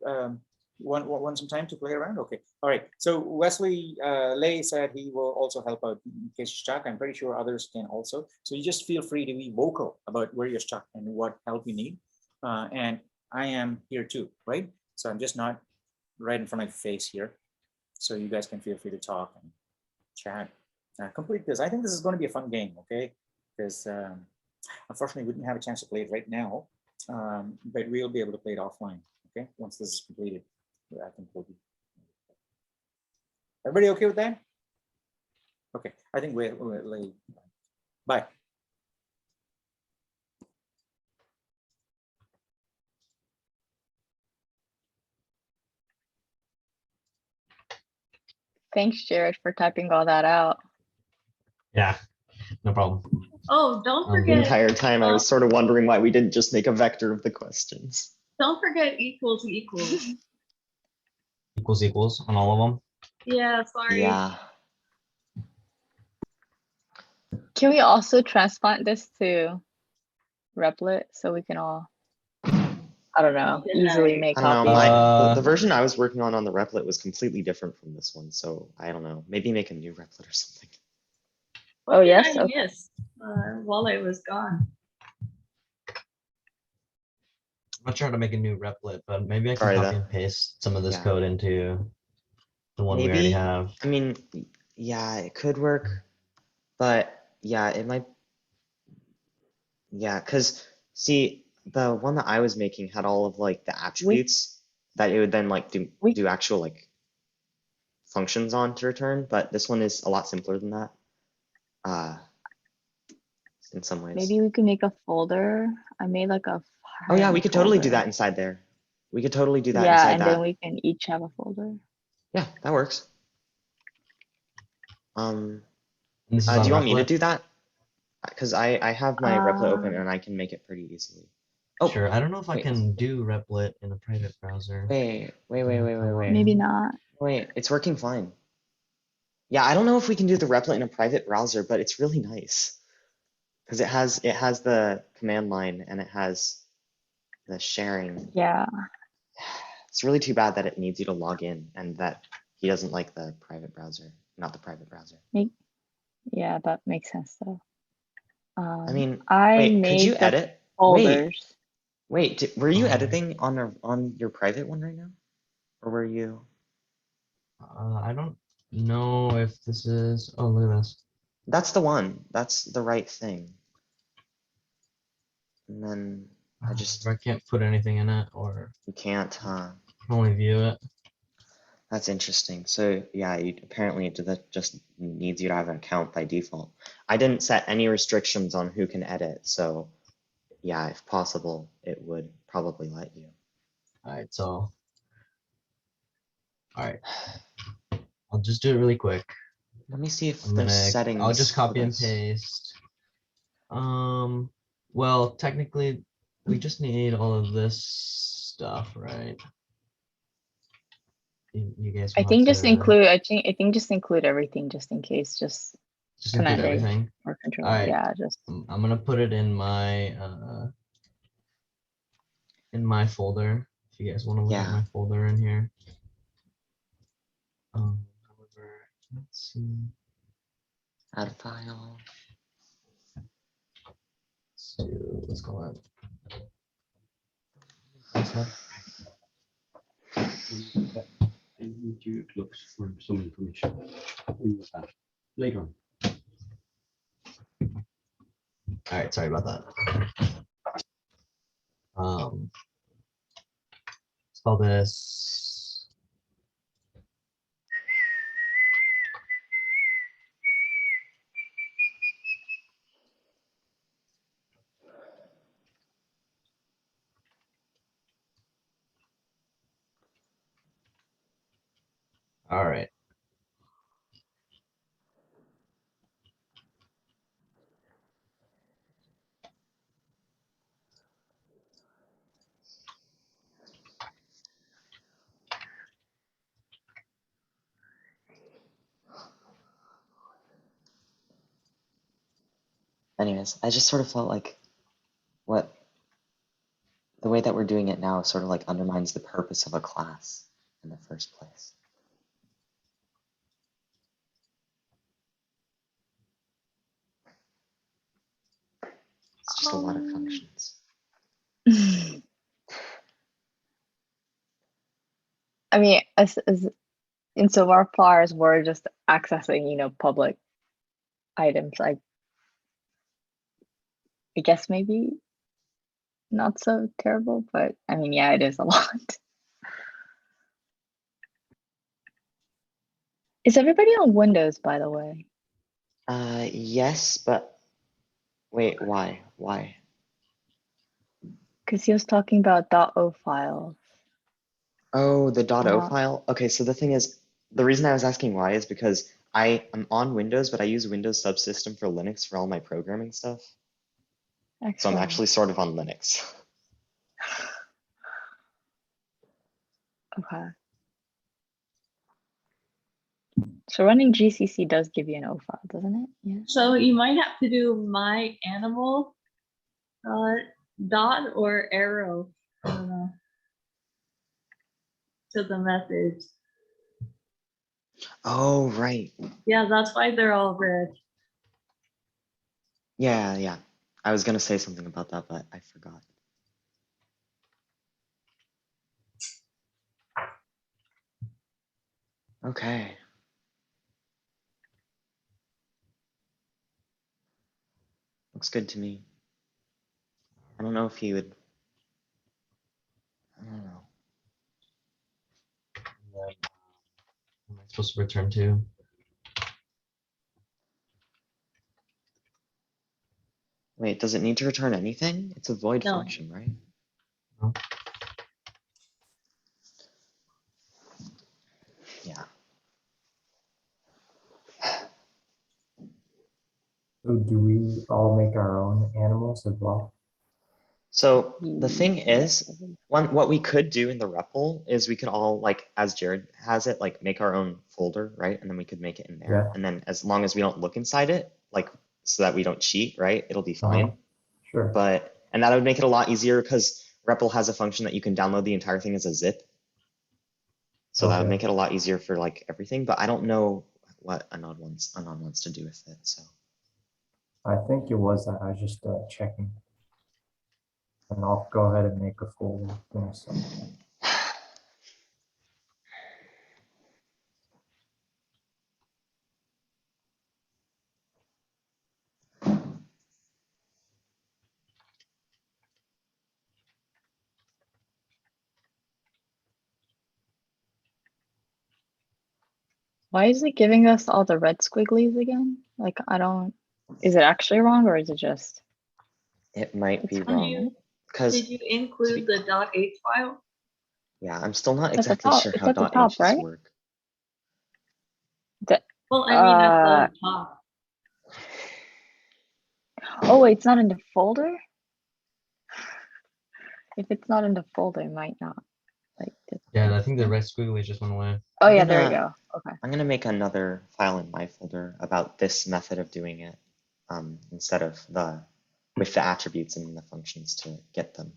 want some time to play around? Okay. All right. So Wesley Lay said he will also help out in case you're stuck. I'm pretty sure others can also. So you just feel free to be vocal about where you're stuck and what help you need. And I am here too, right? So I'm just not right in front of my face here. So you guys can feel free to talk and chat. Complete this. I think this is going to be a fun game, okay? Because unfortunately, we didn't have a chance to play it right now, but we'll be able to play it offline, okay? Once this is completed, I think we'll be. Everybody okay with that? Okay, I think we'll bye. Thanks, Jared, for typing all that out. Yeah, no problem. Oh, don't The The forget. entire time I was sort of wondering why we didn't just make a vector of the questions. Don't forget equals equals. Equals on all of them. Yeah, sorry. Yeah. Can we also transplant this to Replit so we can all, I don't know, easily make I don't know. copies? The version I was working on the Replit was completely different from this one, so I don't know. Maybe make a new Replit or something. Oh, yes? I Okay. missed while I was gone. I'm not sure how to make a new replit, but maybe I can Sorry, copy that- and paste some of this yeah. code into the one we already Maybe. have. I mean, yeah, it could work, but yeah, it might. Yeah, because see, the one that I was making had all of like the attributes that it would then like do actual like functions on to return, but this one is a lot simpler than that. In some ways. Maybe we could make a folder. I made like a. Oh yeah, we could totally do folder. that inside there. We could totally do that Yeah, inside and that. then we can each have a folder. Yeah, that works. And this is Do on you want me to Replit? do that? Because I have my Replit open and I can make it pretty easily. Oh, Sure. I don't know if I wait. can do Replit in a private browser. Wait. Maybe not. Wait, it's working fine. Yeah, I don't know if we can do the Replit in a private browser, but it's really nice. Because it has the command line and it has the sharing. Yeah. It's really too bad that it needs you to log in and that he doesn't like the private browser, not the private browser. Yeah, that makes sense though. I mean, I wait, could made you the edit? folders. Wait, were you editing on your private one right now? Or were you? I don't know if this is. Oh, look at this. That's the one. That's the right thing. And then I can't put anything in it, or you can't, huh? I can only view it. That's interesting. So yeah, apparently that just needs you to have an account by default. I didn't set any restrictions on who can edit, so yeah, if possible, it would probably let you. All right, so all right, I'll just do it really quick. Let me see if I'm there's gonna. settings. I'll just copy for and this. paste. Well, technically, we just need all of this stuff, right? You guys I want think just to include. I think just include everything, just in case. Just include Command A everything. or Control. All right. Yeah, just. I'm gonna put it in my folder. If you guys want to look at my folder in here. However, let's see. Add file. So let's go ahead. I need you to look for some information in the past later on. All right, sorry about that. Let's call this. All right. Anyways, I just sort of felt like the way that we're doing it now sort of like undermines the purpose of a class in the first place. It's just a lot of functions. I mean, as insofar as we're just accessing, public items, I guess maybe not so terrible, but I mean, yeah, it is a lot. Is everybody on Windows, by the way? Yes, but wait, why? Why? Because he was talking about .o files. Oh, the .o file? Okay, so the thing is, The reason I was asking why is because I am on Windows, but I use Windows subsystem for Linux for all my programming stuff. So I'm Excellent. actually sort of on Linux. Okay. So running GCC does give you an O file, doesn't it? Yeah. So you might have to do my animal dot or arrow. I don't know. To the methods. Oh, right. Yeah, that's why they're all red. Yeah. I was gonna say something about that, but I forgot. Okay. Looks good to me. I don't know if he would. I don't know. What am I supposed to return to? Wait, does it need to return anything? It's a void No. function, right? No. Yeah. So do we all make our own animals as well? So the thing is, Yes. what we could do in the REPL is we could all, like, as Jared has it, like make our own folder, right? And then we could make it in there. Yeah. And then as long as we don't look inside it, like, so that we don't cheat, right? It'll be fine. Sure. And that would make it a lot easier because REPL has a function that you can download the entire thing as a zip. So that would Okay. make it a lot easier for like everything, but I don't know what Anon wants to do with it. So I think it was that. I was just checking. And I'll go ahead and make a folder for myself. Why is it giving us all the red squigglies again? Like, I don't, is it actually wrong or is it just, it might it's be fine, wrong right? because Did you include the .h file? yeah, I'm still not It's at the exactly top, sure it's how at the top, .h's right? work. Well, I mean at the top. Oh, wait, it's not in the folder? If it's not in the folder, it might not. Like, Yeah, I think the red squiggly just went away. oh I'm yeah, there we gonna- go. Okay. I'm gonna make another file in my folder about this method of doing it, instead of with the attributes and the functions to get them,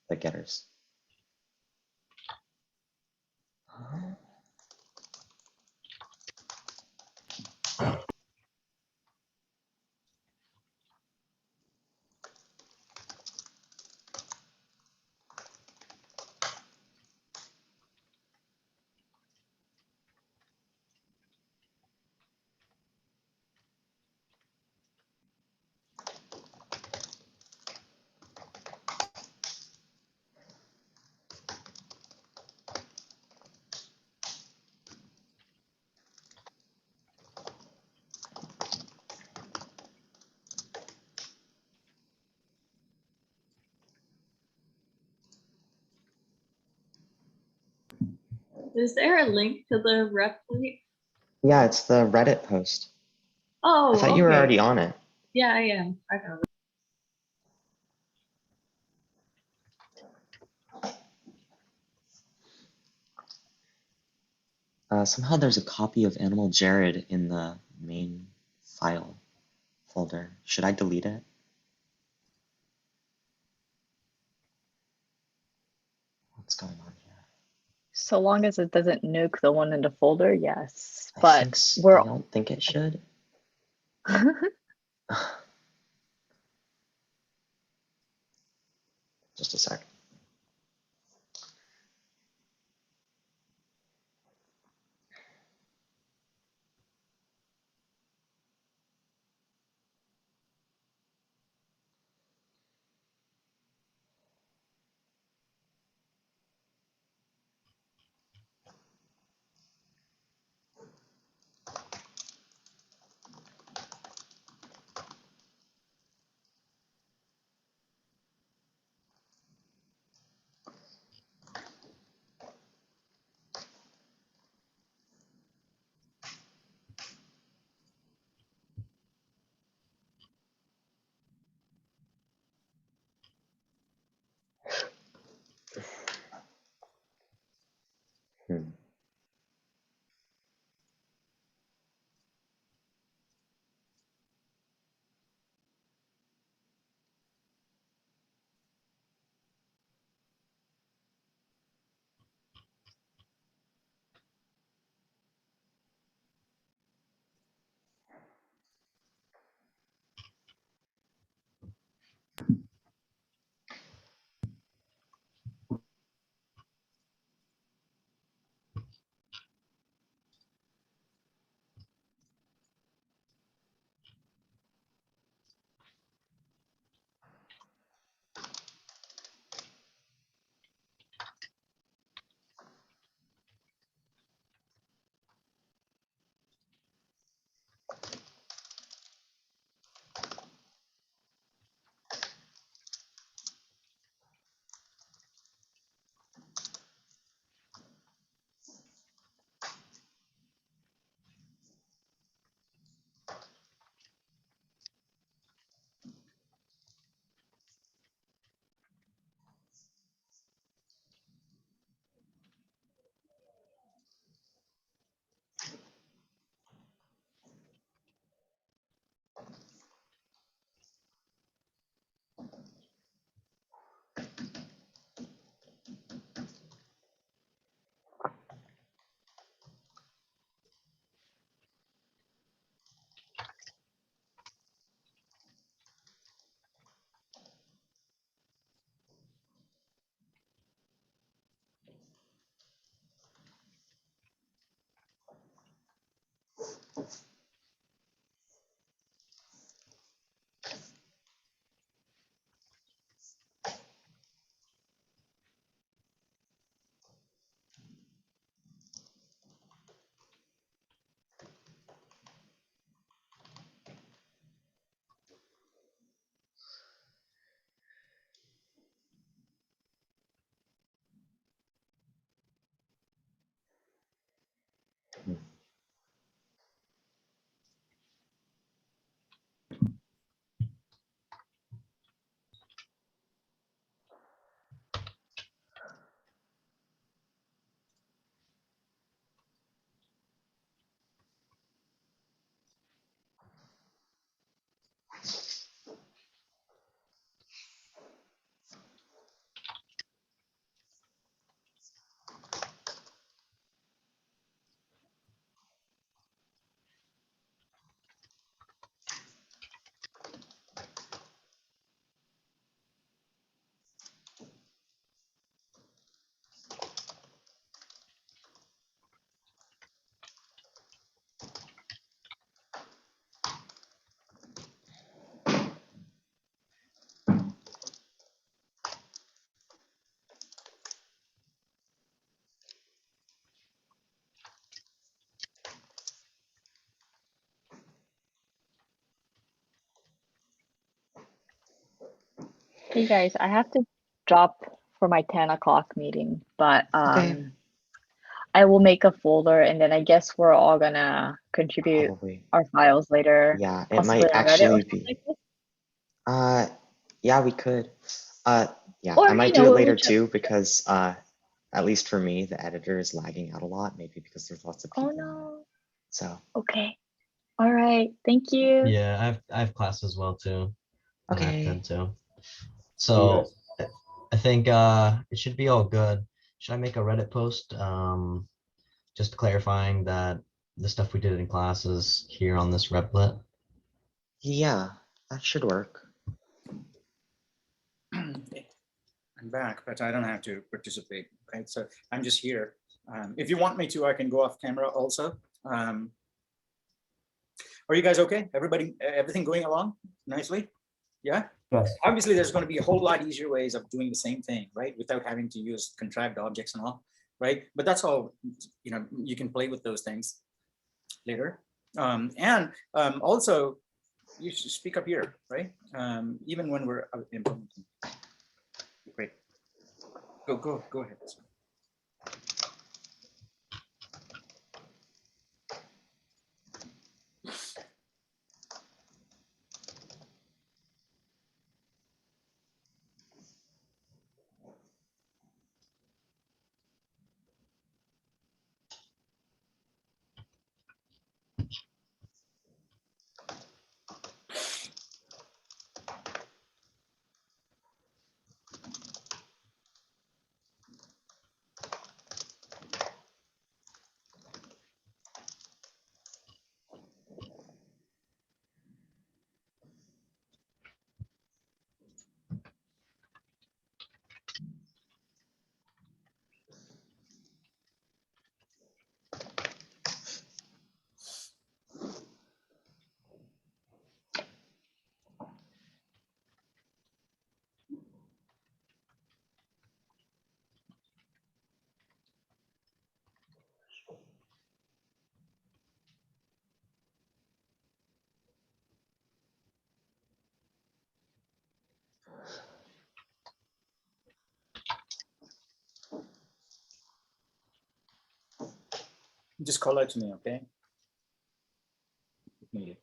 the getters. Is there a link to the repli? Yeah, it's the Reddit post. Oh, I thought you were okay. already on it. Yeah, I am. I got it. Somehow there's a copy of Animal Jared in the main file folder. Should I delete it? What's going on here? So long as it doesn't nuke the one in the folder, yes. I But think we're I don't think it should. Just a sec. Hey guys, I have to drop for my 10 o'clock meeting, but Okay. I will make a folder and then I guess we're all gonna contribute Probably. our files later, Yeah, it possibly might on Reddit or actually something be. like this. Yeah, we could. Yeah, I Or, might do it later whichever. too because at least for me, the editor is lagging out a lot, maybe because there's lots of Oh people on it. no. So, Okay. All right. Thank you. Yeah, I have class as well too. And I okay. attend too. See you So guys. I think it should be all good. Should I make a Reddit post just clarifying that the stuff we did in class is here on this Replit? Yeah, that should work. I'm back, but I don't have to participate, right? So I'm just here. If you want me to, I can go off camera also. Are you guys okay? Everybody, everything going along nicely? Yeah? Yes. Obviously, there's going to be a whole lot easier ways of doing the same thing, right? Without having to use contrived objects and all, right? But that's all, you know, you can play with those things later. Also, you should speak up here, right? Even when we're implementing. Great. Go ahead. Just call out to me, okay? If needed.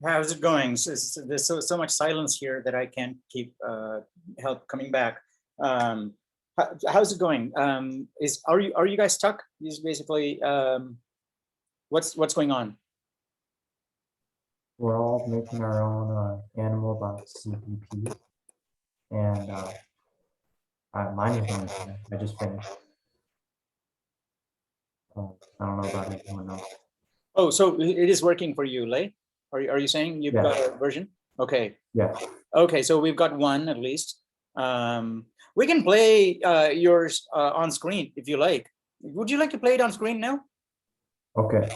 How's it going? There's so much silence here that I can't keep help coming back. How's it going? Are you guys stuck? Is basically what's going on? We're all making our own animal.cpp, and mine is going fine. I just finished. I don't know about everyone else. Oh, so it is working for you, Lay? Are you saying you've got a version? Okay. Yeah. Okay, so we've got one at least. We can play yours on screen if you like. Would you like to play it on screen now? Okay.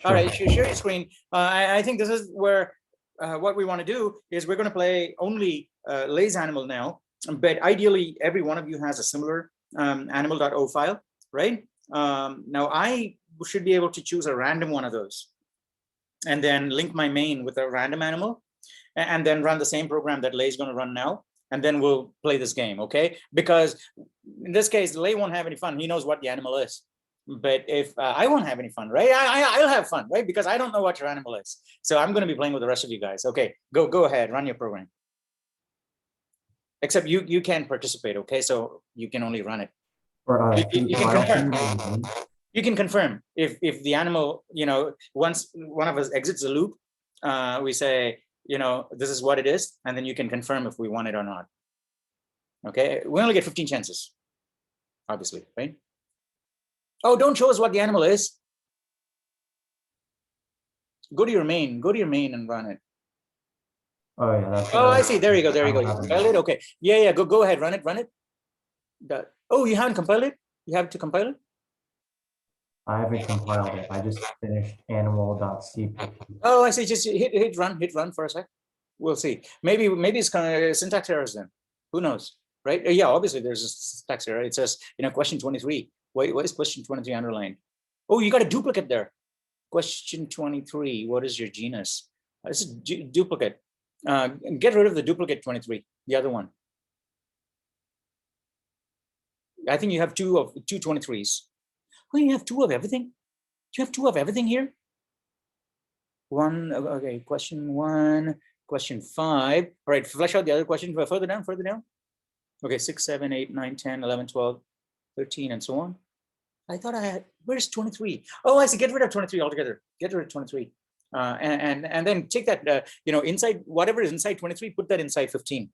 All right, share your screen. I think this is where what we want to do is we're going to play only Lay's animal now, but ideally every one of you has a similar animal.o file, right? Now I should be able to choose a random one of those and then link my main with a random animal and then run the same program that Lay's going to run now. And then we'll play this game, okay? Because in this case, Lay won't have any fun. He knows what the animal is. But if I won't have any fun, right? I'll have fun, right? Because I don't know what your animal is. So I'm going to be playing with the rest of you guys. Okay, go ahead, run your program. Except you can't participate, okay? So you can only run it. You can confirm. You can confirm if the animal, once one of us exits the loop, we say, this is what it is, and then you can confirm if we want it or not. Okay, we only get 15 chances, obviously, right? Oh, don't show us what the animal is. Go to your main and run it. Oh yeah, that's. Oh, I see. There you go. Compile it. Okay. Yeah. Go ahead. Run it. Oh, you haven't compiled it? You have to compile it? I haven't compiled it. I just finished animal.cpp. Oh, I see. Just hit run for a sec. We'll see. Maybe it's kind of syntax errors then. Who knows, right? Yeah, obviously there's a syntax error. It says, question 23. Why is question 23 underlined? Oh, you got a duplicate there. Question 23. What is your genus? This is duplicate. Get rid of the duplicate 23. The other one. I think you have two 23s. Oh, you have two of everything? Do you have two of everything here? One, okay, question 1, question 5. All right, flesh out the other question further down. Okay, 6, 7, 8, 9, 10, 11, 12, 13, and so on. I thought I had, where's 23? Oh, I see, get rid of 23 altogether. Get rid of 23. And then take that, inside, whatever is inside 23, put that inside 15.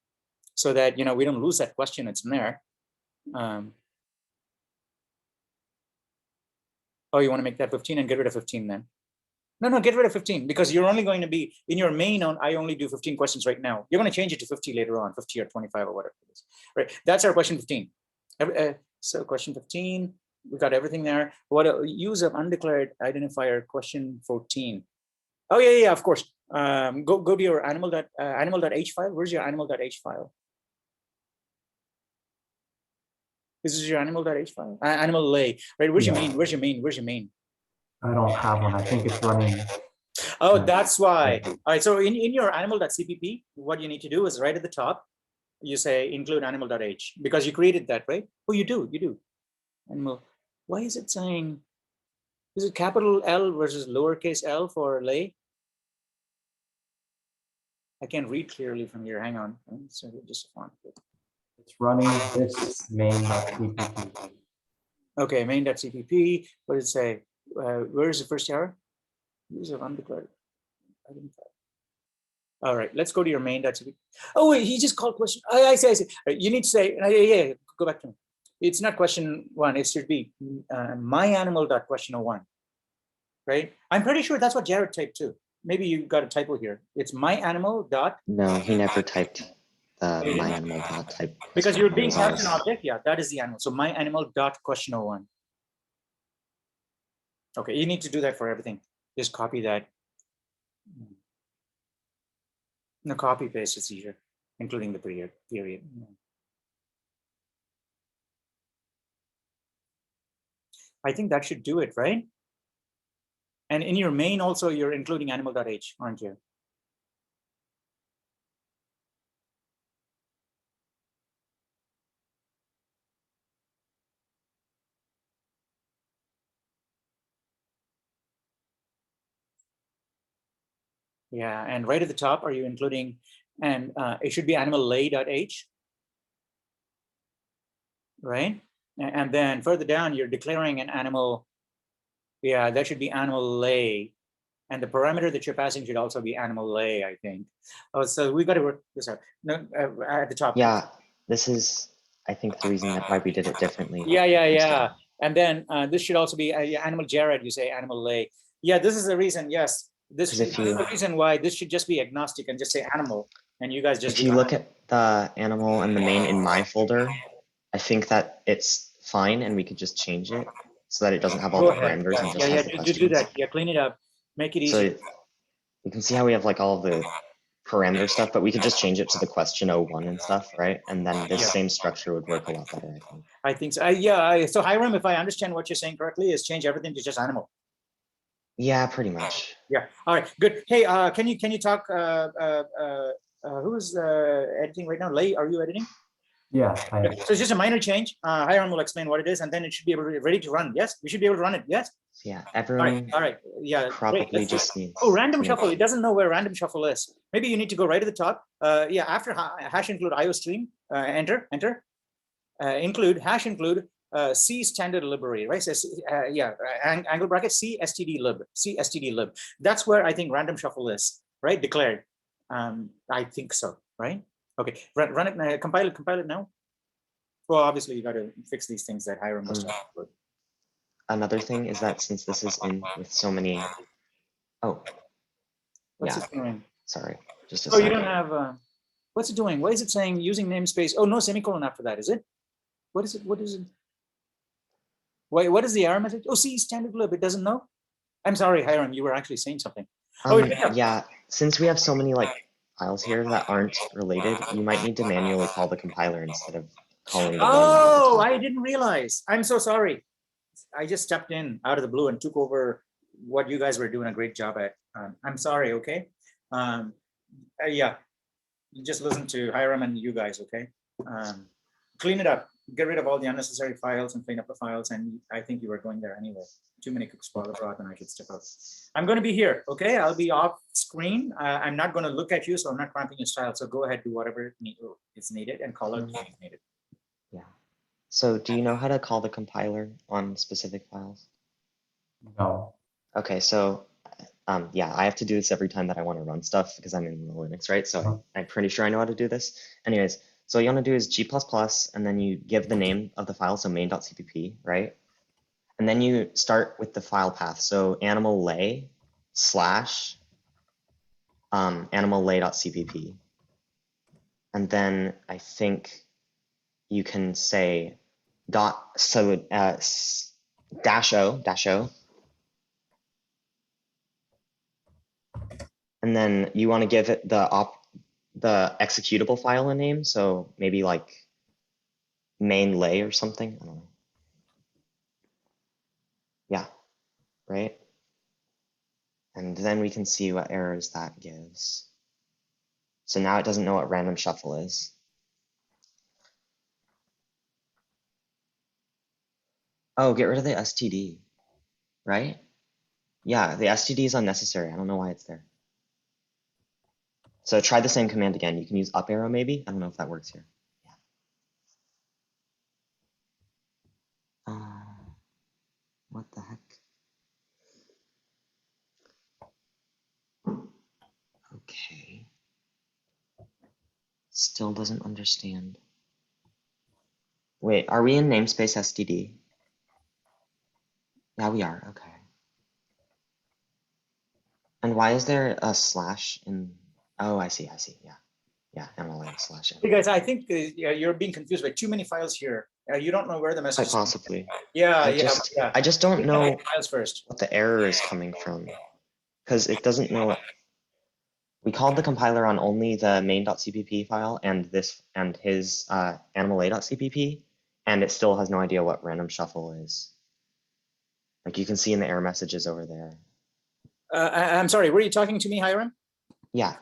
So that, we don't lose that question, it's in there. Oh, you want to make that 15 and get rid of 15 then? No, get rid of 15 because you're only going to be in your main on. I only do 15 questions right now. You're going to change it to 50 later on, 50 or 25 or whatever it is. Right. That's our question 15. So question 15, we got everything there. What use of undeclared identifier question 14. Oh yeah, of course. Go to your animal.h file. Where's your animal.h file? This is your animal.h file. Animal lay. Right. Where's your main? Where's your main? I don't have one. I think it's running. Oh, that's why. All right. So in your animal.cpp, what you need to do is right at the top, you say include animal.h because you created that, right? Oh, you do. Animal. Why is it saying? Is it capital L versus lowercase l for lay? I can't read clearly from here. Hang on. So just font. It's running this main.cpp. Okay, main.cpp. What did it say? Where is the first error? Use of undeclared. All right, let's go to your main.cpp. Oh wait, he just called question. I see. You need to say, yeah, go back to him. It's not question 1. It should be my animal.question01. Right? I'm pretty sure that's what Jared typed too. Maybe you got a typo here. It's my animal dot. No, he never typed my animal dot type. Because you're being passed an object. Yeah, that is the animal. So my animal dot question01. Okay, you need to do that for everything. Just copy that. No, copy paste is easier, including the period. I think that should do it, right? And in your main also, you're including animal.h, aren't you? Yeah, and right at the top, are you including, and it should be animal lay.h, right? And then further down, you're declaring an animal. Yeah, that should be animal lay. And the parameter that you're passing should also be animal lay, I think. Oh, so we got to work this out. No, at the top. Yeah, this is, I think, the reason why we did it differently. Yeah. And then this should also be animal Jared. You say animal lay. Yeah, this is the reason. Yes, this 'Cause is if the you reason why this should just be agnostic and just say animal, and you guys just if do you look animal. at the animal and the main in my folder, I think that it's fine and we could just change it so that it doesn't have all Go the ahead. parameters and Yeah, just yeah, has the do questions. that. Yeah, clean it up. Make it So easy. you can see how we have like all of the parameter stuff, but we could just change it to the question 01 and stuff, right? And then this Yeah. same structure would work a lot better, I think. I think so. So Hiram, if I understand what you're saying correctly, is change everything to just animal. Yeah, pretty much. Yeah. All right. Good. Hey, can you talk? Who's editing right now? Lay, are you editing? Yeah, I Yeah, so it's just a minor change. Hiram will explain what it is, and then it should be ready to run. Yes, we should be able to run it. Yes. Yeah, All everyone right. All right. Yeah. Great. probably Let's do it. just needs. Oh, random to make shuffle. It sure. doesn't know where random shuffle is. Maybe you need to go right at the top. Yeah. After hash include IO stream, enter. Include hash include C standard library, right? So angle bracket C std lib. That's where I think random shuffle is, right? Declared. I think so, right? Okay. Run it. Compile it now. Well, obviously you got to fix these things that Hiram was talking about. Another thing is that since this is in with so many, oh, What's yeah, it doing? sorry, just a Oh, you second. don't have. What's it doing? Why is it saying using namespace? Oh, no semicolon after that, is it? What is it? What is it? Why? What is the error message? Oh, C standard lib. It doesn't know. I'm sorry, Hiram. You were actually saying something. Yeah, since we have so many like files here that aren't related, you might need to manually call the compiler instead of calling the one at the Oh, top. I didn't realize. I'm so sorry. I just stepped in out of the blue and took over what you guys were doing a great job at. I'm sorry, okay? Yeah, you just listen to Hiram and you guys, okay? Clean it up. Get rid of all the unnecessary files and clean up the files. And I think you were going there anyway. Too many cooks spoil the broth and I should step out. I'm going to be here, okay? I'll be off screen. I'm not going to look at you, so I'm not cramping your style. So go ahead, do whatever is needed and call out when it's needed. Yeah. So do you know how to call the compiler on specific files? no. Okay, so yeah, I have to do this every time that I want to run stuff because I'm in Linux, right? So I'm pretty sure I know how to do this. Anyways, so what you want to do is G++, and then you give the name of the file, so main.cpp, right? And then you start with the file path. So animal lay / animal lay.cpp. And then I think you can say -o. And then you want to give it the executable file a name. So maybe like main lay or something. I don't know. Yeah, right. And then we can see what errors that gives. So now it doesn't know what random shuffle is. Oh, get rid of the STD, right? Yeah, the STD is unnecessary. I don't know why it's there. So try the same command again. You can use up arrow maybe. I don't know if that works here. Yeah. What the heck? Okay. Still doesn't understand. Wait, are we in namespace STD? Yeah, we are. Okay. And why is there a slash in? Oh, I see. Yeah. Yeah, MLA slash. Hey guys, I think you're being confused by too many files here. You don't know where the message Quite possibly. Yeah, I just don't know files first. what the error is coming from, because it doesn't know what. We called the compiler on only the main.cpp file and his animal.a.cpp, and it still has no idea what random shuffle is. Like you can see in the error messages over there. I'm sorry, were you talking to me, Hiram? Yeah.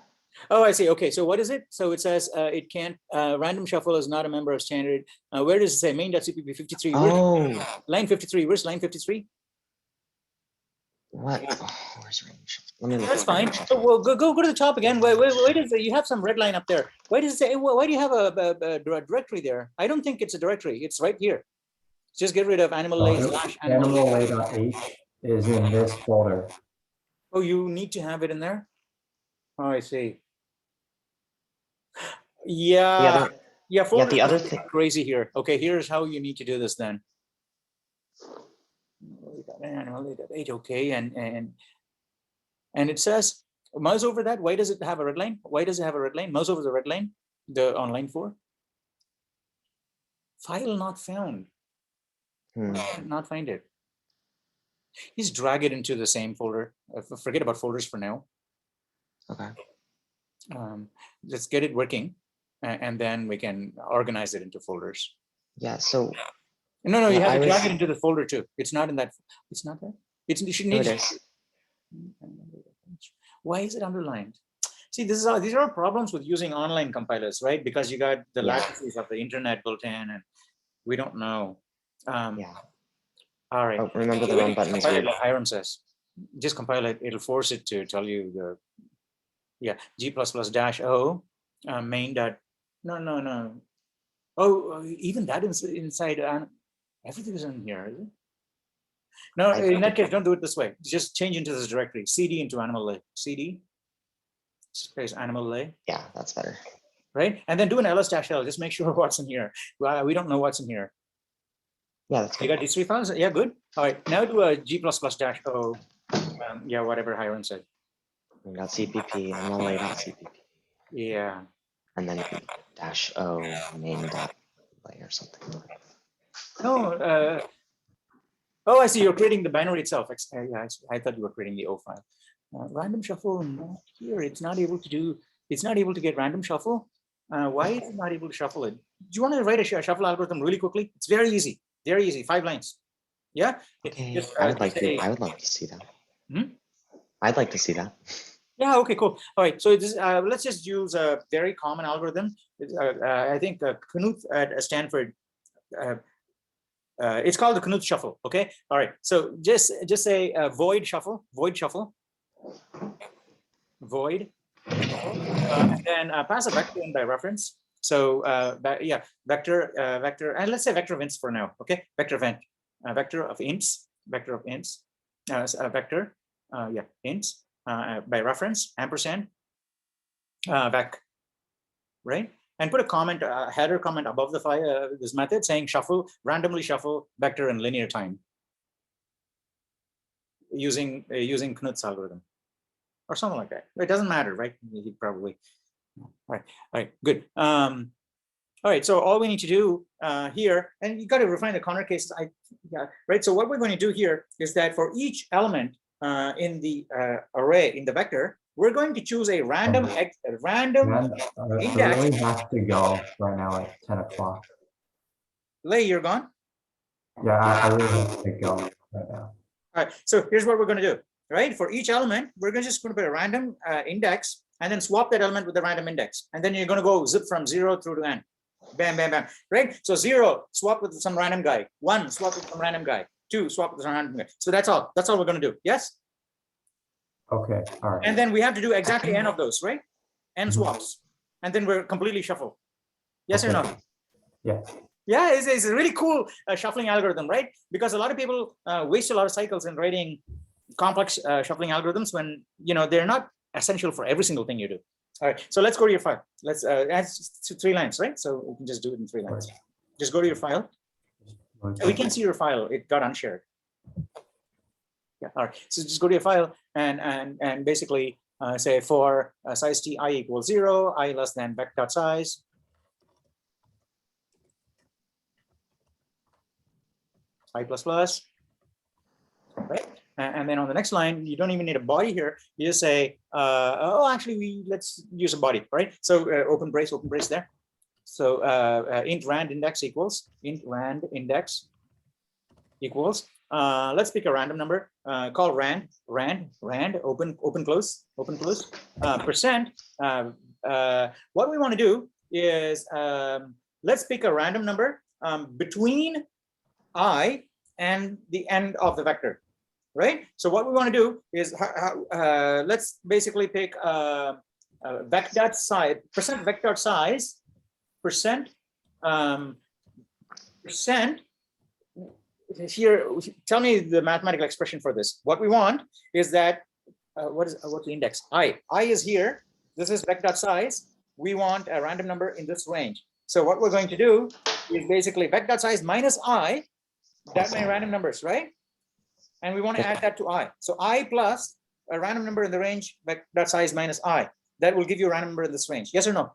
Oh, I see. Okay, so what is it? So it says it can't, random shuffle is not a member of standard. Where does it say main.cpp 53? Oh. Line 53, where's line 53? What? Oh, where's random shuffle? Let me look. That's fine. Oh, well, go to the top again. Wait, does it? You have some red line up there. Why does it say? Why do you have a directory there? I don't think it's a directory. It's right here. Just get rid of animal lay / animal lay.h is in this folder. Oh, you need to have it in there. Oh, I see. Yeah. The other thing. Crazy here. Okay, here's how you need to do this then. okay, and it says mouse over that. Why does it have a red line? Why does it have a red line? Mouse over the red line, on line 4. File not found. Not find it. Just drag it into the same folder. Forget about folders for now. Okay. Let's get it working, and then we can organize it into folders. Yeah. So no, you yeah, have to drag it into the folder too. It's not in that. It's not there. You should need. it is. Why is it underlined? See, these are problems with using online compilers, right? Because you got the latencies of the internet built in, and we don't know. Yeah. All right. Oh, remember the run button is weird. Like Hiram says, just compile it. It'll force it to tell you the G++-O main dot. No. Oh, even that inside everything is in here, is it? No, in that case, don't do it this way. Just change into this directory. CD into animal lay. CD space animal lay. Yeah, that's better. Right, and then do an ls-l. Just make sure what's in here. We don't know what's in here. Yeah, that's good. You got these 3 files? Yeah, good. All right, now do a G++-O. Yeah, whatever Hiram said. .cpp, MLA.cpp. Yeah. And then -o main.lay or something. No. Oh, I see. You're creating the binary itself. Yeah, I thought you were creating the O file. Random shuffle, not here. It's not able to do. It's not able to get random shuffle. Why is it not able to shuffle it? Do you want to write a shuffle algorithm really quickly? It's very easy. Very easy. 5 lines. Yeah. Okay. Just, I would like to see that. I'd like to see that. Yeah. Okay. Cool. All right. So this, let's just use a very common algorithm. I think Knuth at Stanford. It's called the Knuth shuffle. Okay. All right. So just say void shuffle. And then pass a vector in by reference. So vector, and let's say vector of ints for now. Okay. Vector of int, vector of ints, ints by reference ampersand vec, right? And put a comment, header comment above the file, this method saying shuffle, randomly shuffle vector in linear time using Knuth's algorithm or something like that. It doesn't matter, right? He probably. All right, good. All right, so all we need to do here, and you got to refine the corner cases. Right. So what we're going to do here is that for each element in the array in the vector, we're going to choose a random index. I really have to go right now at 10 o'clock. Lay, you're gone? Yeah, I really have to go right now. All right, so here's what we're going to do, right? For each element, we're just going to put a random index and then swap that element with the random index. And then you're going to go zip from 0 through to n. Bam, bam, bam, right? So 0, swap with some random guy. 1, swap with some random guy. 2, swap with some random guy. So that's all we're going to do. Yes? Okay, all right. And then we have to do exactly n of those, right? N swaps. And then we're completely shuffle. Yes or no? Yeah. Yeah, it's a really cool shuffling algorithm, right? Because a lot of people waste a lot of cycles in writing complex shuffling algorithms when they're not essential for every single thing you do. All right, so let's go to your file. Let's add 3 lines, right? So we can just do it in 3 lines. Just go to your file. We can see your file. It got unshared. Yeah. All right. So just go to your file and basically say for size t I equals 0, I less than vec.size. I plus plus, right? And then on the next line, you don't even need a body here. You just say, actually, let's use a body, right? So open brace there. So int rand index equals, let's pick a random number, call rand, open, close, percent. What we want to do is, let's pick a random number between I and the end of the vector, right? So what we want to do is, let's basically pick vec.size, percent vec.size, percent here. Tell me the mathematical expression for this. What we want is that what's the index? I is here. This is vec.size. We want a random number in this range. So what we're going to do is basically vec.size minus I. That many random numbers, right? and we want to add that to I. So I plus a random number in the range dot size minus I. That will give you a random number in this range. Yes or no?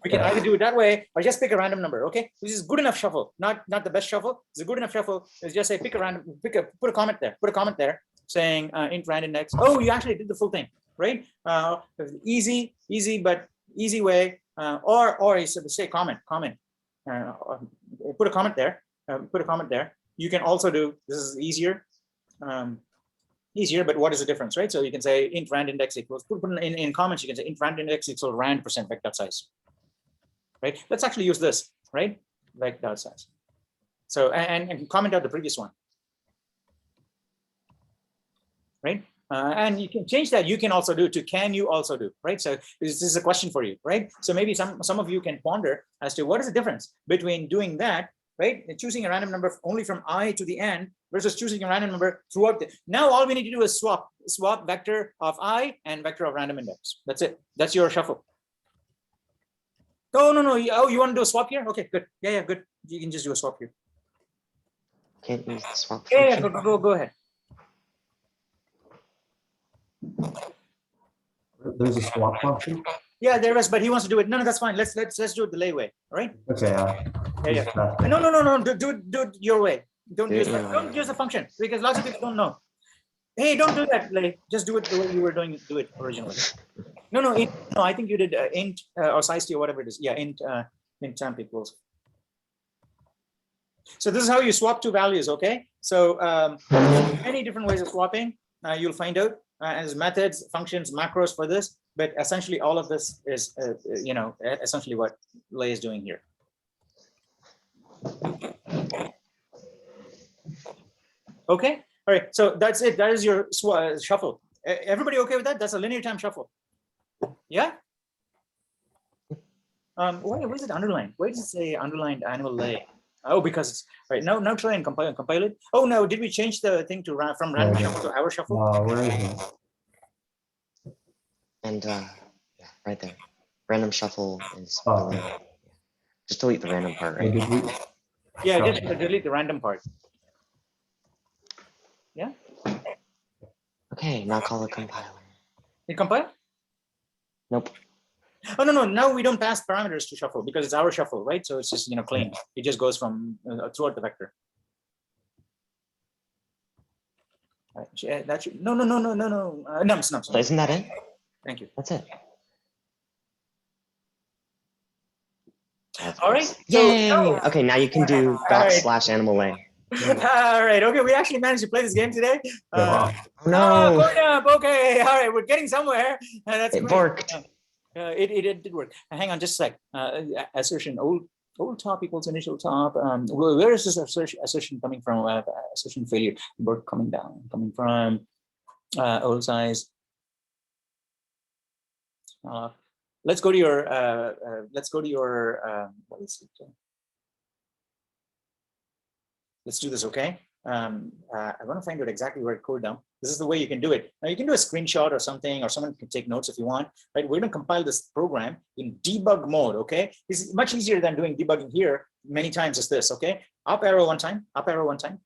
We can either do it that way or just pick a random number. Okay, this is good enough shuffle. Not the best shuffle. It's a good enough shuffle. Is just say pick a random, put a comment there. Put a comment there saying int rand index. Oh, you actually did the full thing, right? Easy but easy way. Or you say comment. Put a comment there. Put a comment there. You can also do, this is easier. Easier, but what is the difference, right? So you can say int rand index equals, put in comments, you can say int rand index equals rand percent vec dot size, right? Let's actually use this, right? Vec dot size. So, and comment out the previous one, right? And you can change that. You can also do to can you also do, right? So this is a question for you, right? So maybe some of you can ponder as to what is the difference between doing that, right? And choosing a random number only from I to the end versus choosing a random number throughout. Now all we need to do is swap vector of I and vector of random index. That's it. That's your shuffle. No. Oh, you want to do a swap here? Okay, good. Yeah, good. You can just do a swap here. Can't use the swap Yeah, function. go ahead. There's a swap function. Yeah, there is, but he wants to do it. No, that's fine. Let's do it the lay way. All right. Okay. Yeah. No. Do it your way. Don't use the function because lots of people don't know. Hey, don't do that. Like, just do it the way you were doing it originally. No. I think you did int or size or whatever it is. Yeah, int temp equals. So this is how you swap two values. Okay. So many different ways of swapping. You'll find out. And there's methods, functions, macros for this, but essentially all of this is, essentially what Lay is doing here. Okay, all right, so that's it. That is your shuffle. Everybody okay with that? That's a linear time shuffle. Yeah? Why is it underlined? Why does it say underlined annual Lay? Oh, because it's right now. Now try and compile it. Oh no, did we change the thing to from random shuffle to hour shuffle? Where is it? And yeah, right there. Random shuffle is below. Yeah. Just delete the random part, right? Yeah, just delete the random part. Yeah. Okay, now call the compiler. You compile? Nope. Oh no. Now we don't pass parameters to shuffle because it's our shuffle, right? So it's just clean. It just goes from throughout the vector. Right. That should, no. Nums. So isn't that it? Thank you. That's it. All right. Yay! So, okay, now you can do /animal lay. All right. Okay, we actually managed to play this game today. No. Going up. Okay. All right, we're getting somewhere. That's it great. Worked. It did work. Hang on, just a sec. Assertion old top equals initial top. Where is this assertion coming from? Assertion failure. Work coming from old size. Let's go to your. What is it? Let's do this, okay? I want to find out exactly where it code down. This is the way you can do it. Now you can do a screenshot or something, or someone can take notes if you want. Right? We're going to compile this program in debug mode. Okay, this is much easier than doing debugging here many times. Is this okay? Up arrow one time. Up arrow one time.